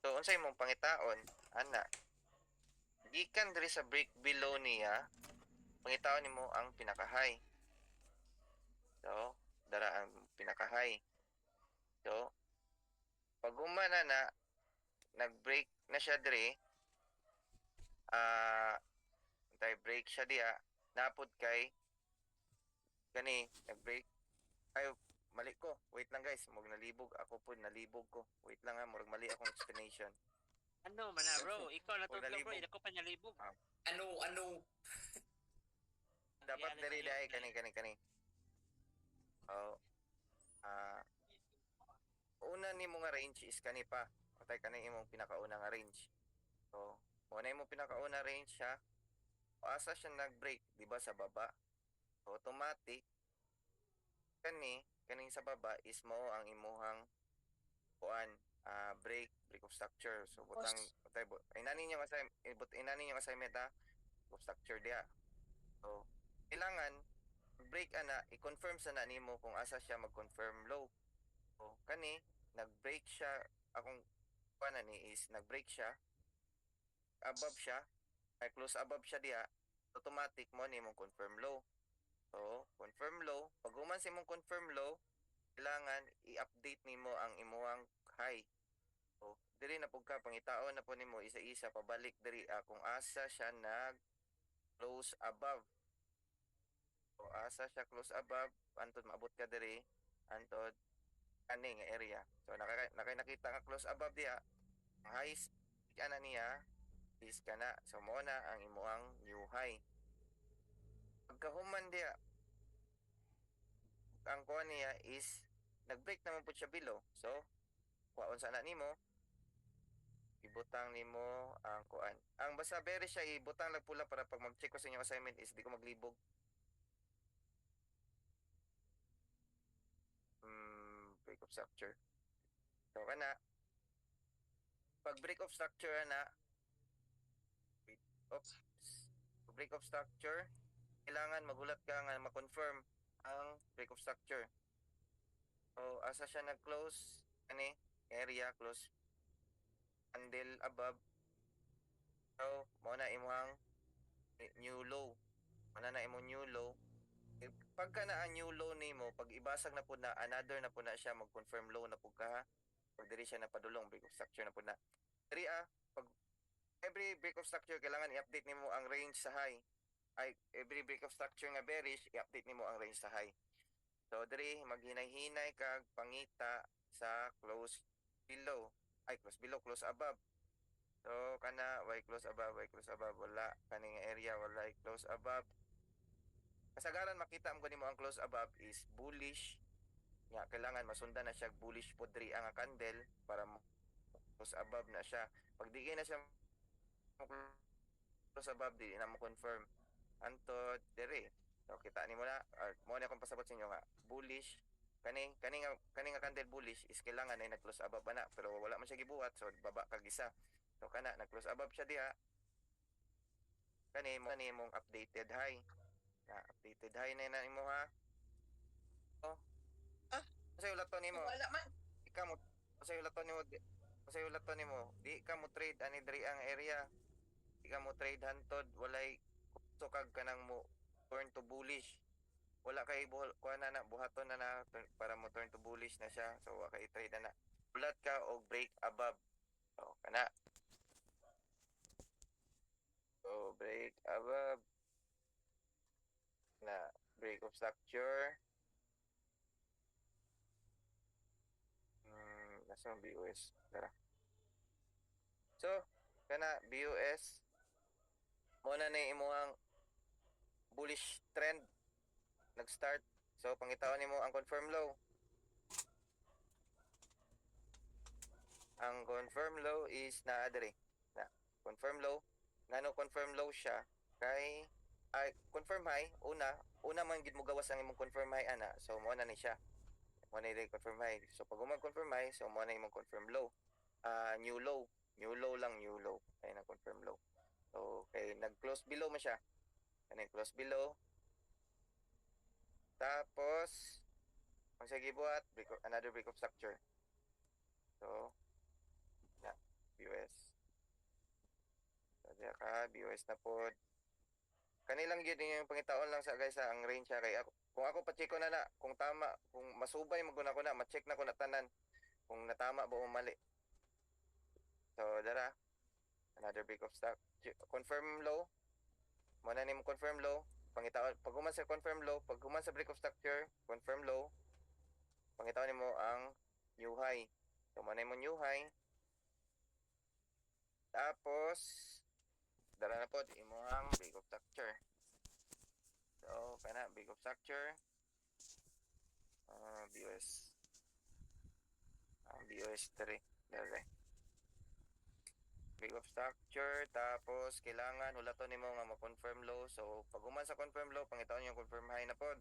so unsay mong pangitaon ana gikan diri sa break below niya pangitaon nimo ang pinaka high so dara ang pinaka high so pag humana na nag-break na siya diri break siya diya napod kay gani nag-break ay mali ko wait lang guys mog nalibog ako po nalibog ko wait lang ha murag mali akong explanation Ano man na bro? Ikaw na tudlo bro, nalibog. ila ko pa nalibog. Ano? dapat Nangyari diri sa'yo, dai Nay. kani oh una nimo nga range is kani pa patay kani imong pinakauna nga range so una imong pinakauna range ha o asa siya nag-break di ba sa baba so automatic kaning sa baba is mo ang imuhang kuan break of structure so butang patay inani niyo assignment ha of structure dia so kailangan break ana i-confirm sa na nimo kung asa siya mag-confirm low so kani nag-break siya akong kuan ni is nag-break siya above siya ay close above siya diha automatic mo ni mong confirm low so confirm low pag human sa imong confirm low kailangan i-update nimo ang imuhang high so diri na pud ka pangitaon na po nimo isa-isa pabalik diri kung asa siya nag close above so asa siya close above antod maabot ka diri antod kani nga area so nakita nga close above diha ang highest ana niya is kana so mo na ang imuhang new high pagkahuman diha ang kuha niya is nag-break naman po siya below so kuhaon sana nimo ibutang nimo ang kuan ang basta very siya ibutang lang pula para pag mag-check ko sa inyong assignment is di ko maglibog break of structure so kana pag break of structure na break of structure kailangan magulat ka nga ma-confirm ang break of structure so asa siya nag-close ani area close candle above so mo na imong new low mana na imong new low pagka na ang new low nimo pag ibasag na pud na another na pud na siya mag-confirm low na pud ka ha pag diri siya napadulong break of structure na pud na diri pag every break of structure kailangan i-update nimo ang range sa high ay every break of structure nga bearish i-update nimo ang range sa high so diri maghinay-hinay kag pangita sa close below ay close below close above so kana why close above wala kaning area wala close above kasagaran makita mo kanimo ang close above is bullish Nga kailangan masundan na siya bullish pod diri ang candle para close above na siya. Pag di na siya close above, di na mo confirm antod diri. So kita nimo na mo na akong pasabot sa inyo nga bullish kani nga candle bullish is kailangan ay nag-close above ana, pero wala man siya gibuhat, so baba kag isa. So kana nag-close above siya diha, kani mong updated high. Na updated high na imo ha. Oh. Sa ulaton nimo. Wala man. Ikaw mo sa ulaton nimo, di ka mo trade ani diri ang area. Di ka mo trade hantod walay kag kanang mo turn to bullish. Wala kay kuha na buhaton na para mo turn to bullish na siya, so wala kay trade na. Ulat ka og break above. So kana. So break above na break of structure. Nasa BUS. Tara. So, kana BUS mo na ni imuhang bullish trend nag-start. So, pangitaon nimo ang confirm low. Ang confirm low is naa diri. Na confirm low. Ngano confirm low siya kay confirm high una man gid mo gawas ang imong confirm high ana. So, mo na ni siya. Mo na ni confirm high. So, pag confirm high, so mo na imong confirm low. New low. New low. Kaya na confirm low. So, kay nag-close below man siya. Kaya close below. Tapos, ang sige buhat, another break of structure. So, na, BUS. So, diya ka, BUS na po. Kanilang yun yung pangitaon lang sa guys, ang range siya. Kaya kung ako pa-check ko na, kung tama, kung masubay maguna ko na, ma-check na ko na tanan, kung natama ba o mali. So, dara, another break of stock. Confirm low. Muna ni mo confirm low. Pangitaon, pag human sa confirm low, pag human sa break of structure, confirm low, pangitaon nimo ang new high. So, muna mo new high. Tapos, dara na po, imo ang break of structure. So, kana, break of structure. BOS. BOS 3. Dara. Break of structure, tapos kailangan hulaton nimo nga ma-confirm low. So pag human sa confirm low, pangitaon yung confirm high na pod.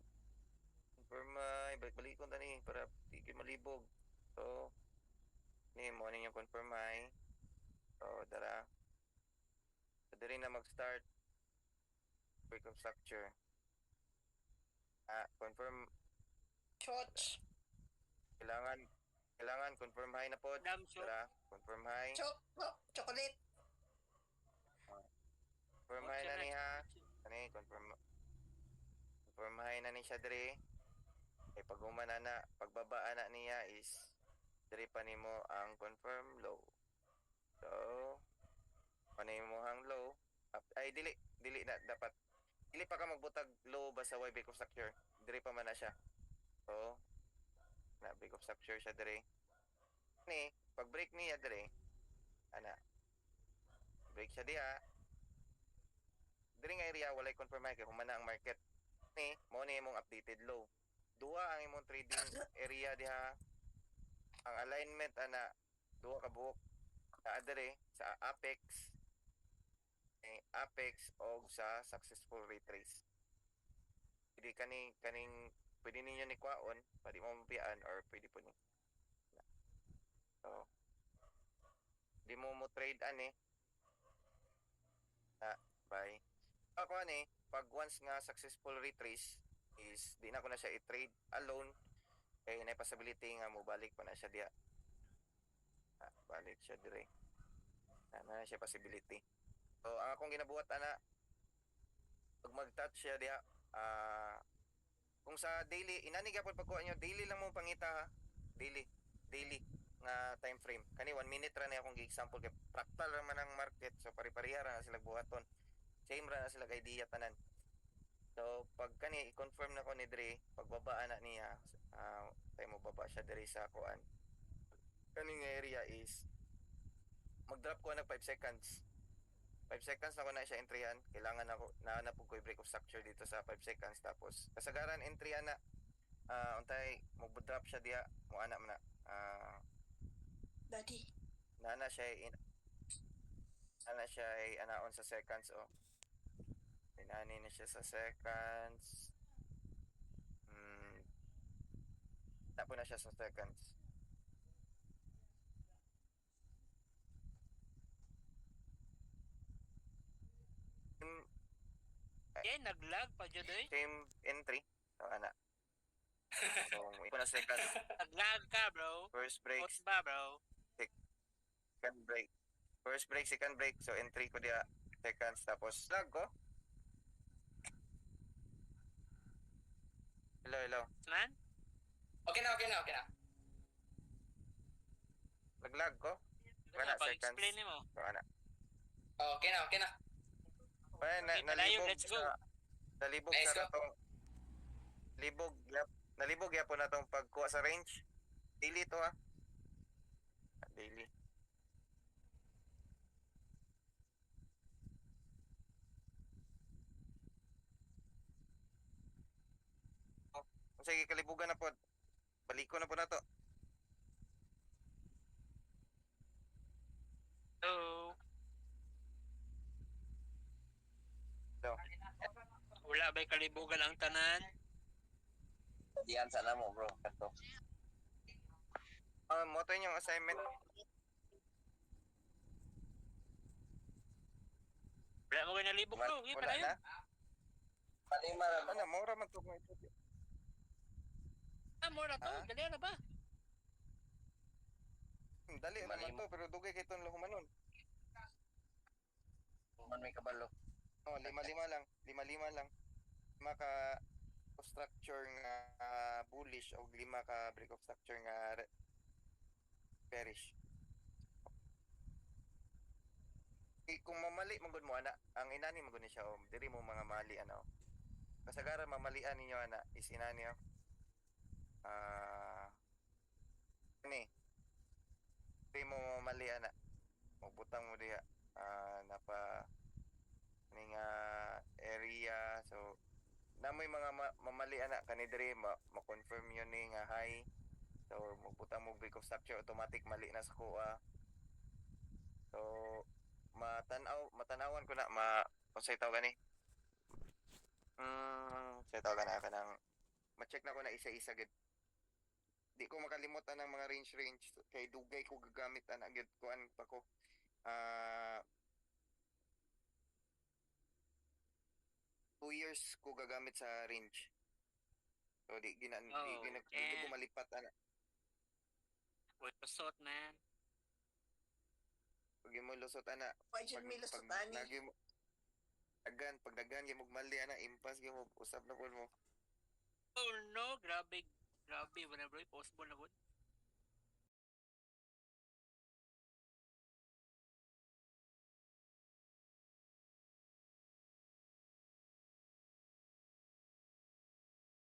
Confirm high, balik-balikon tani para di gyud malibog. So ni mo yung confirm high. So dara. So diri na mag-start break of structure. Confirm Choch. Kailangan confirm high na pod. Dara, confirm high. Chocolate. Confirm high na niya. Kani confirm high na ni siya diri. Pag humana na, pagbaba na niya is diri pa nimo ang confirm low. So, panay mo hang low. Ay dili na dapat. Dili pa ka magbutag low basta way break of structure. Diri pa man na siya. So, na break of structure siya diri. Ni, pag break niya diri, ana. Break siya diha. Diri nga area walay confirm high kay humana ang market. Ni, mo ni imong updated low. Duha ang imong trading area diha. Ang alignment ana duha ka buok diri sa Apex o sa successful retrace. Pwede kaning pwede ninyo ni kwaon, pwede mo mapian or pwede po ni. So, di mo trade ani. Bye. Ako ani, pag once nga successful retrace is di na ko na siya i-trade alone kay na possibility nga mo balik pa na siya diya. Balik siya dire. Na siya possibility. So, ang akong ginabuhat ana pag mag-touch siya diya, kung sa daily, inani gyapon pagkuha nyo, daily lang mo pangita ha. Daily nga time frame. Kani 1 minute ra na akong gi-example kay fractal ra man ang market, so pari-pareha ra na sila buhaton. Same ra na sila kay idea tanan. So pag kani i-confirm na ko ni Dre, pagbaba na niya, tayo mo baba siya diri sa kuan. Kaning area is mag-drop ko na 5 seconds. 5 seconds na ko na siya entryhan. Kailangan ako na po ko i-break of structure dito sa 5 seconds, tapos kasagaran entry na untay mo-drop siya diha, mo ana man na. Daddy. Nana siya ana siya ay anaon sa seconds oh. Inani na siya sa seconds. Tapo na siya sa seconds. Team, Eh, naglag pa dyan doy. team entry. So, ana. So, ito na seconds. Naglag ka, bro. First break, Post ba, bro? second break. First break, second break. So, entry ko diya seconds. Tapos, lag ko. Hello, hello. Man? Okay na, okay na, okay na. Naglag ko. Wala, Pag-explain seconds. mo. So, ana. Okay na, okay na. Well, Okay, padayon, nalibog let's go. nalibog Let's sa go. natong nalibog yapon na tong pagkuha sa range. Daily to ha. Daily. Oh, sige kalibugan na pod. Baliko na po na to. So, So, wala ba'y kalibugan ang tanan? Diyan sana mo bro. Kato. mo to yung assignment. Wala mo kayo nalibog, bro. Okay, Wala padayon. na. Palima ra Ano, mura man to mo ito. More na to. Ha? Dali na ba? Dali naman Malimo. to pero dugay kay ton lahumanon. man may kabalo. Oh, lima-lima lang. Lima-lima lang. Lima ka structure nga bullish o lima ka break of structure nga bearish. Kung mamali magud mo ana, ang inani magud ni siya diri mo mga mali ano. Kasagaran mamalian ninyo ana is inani ni diri mo mamali ana. Magbutang mo diha napa ning area so namoy mga mamali ana kani diri ma-confirm yun ni nga high so magbutang mo break of structure automatic mali na sa kuha so matanawan ko na unsay tawag gani say tawag na kanang ma-check na ko na isa-isa gid di ko makalimot ang mga range kay dugay ko gagamit ana gid kuan pa ko 2 years ko gagamit sa range so di Oh, di ko malipat ana Wait, pasot, man. pag mo lusot ana Why did me lusot ani? nagi mo pag dagan gyud mo mali ana impas gyud mo usab na pud mo Oh, no. Grabe. Grabe. Wala, bro. Possible na po.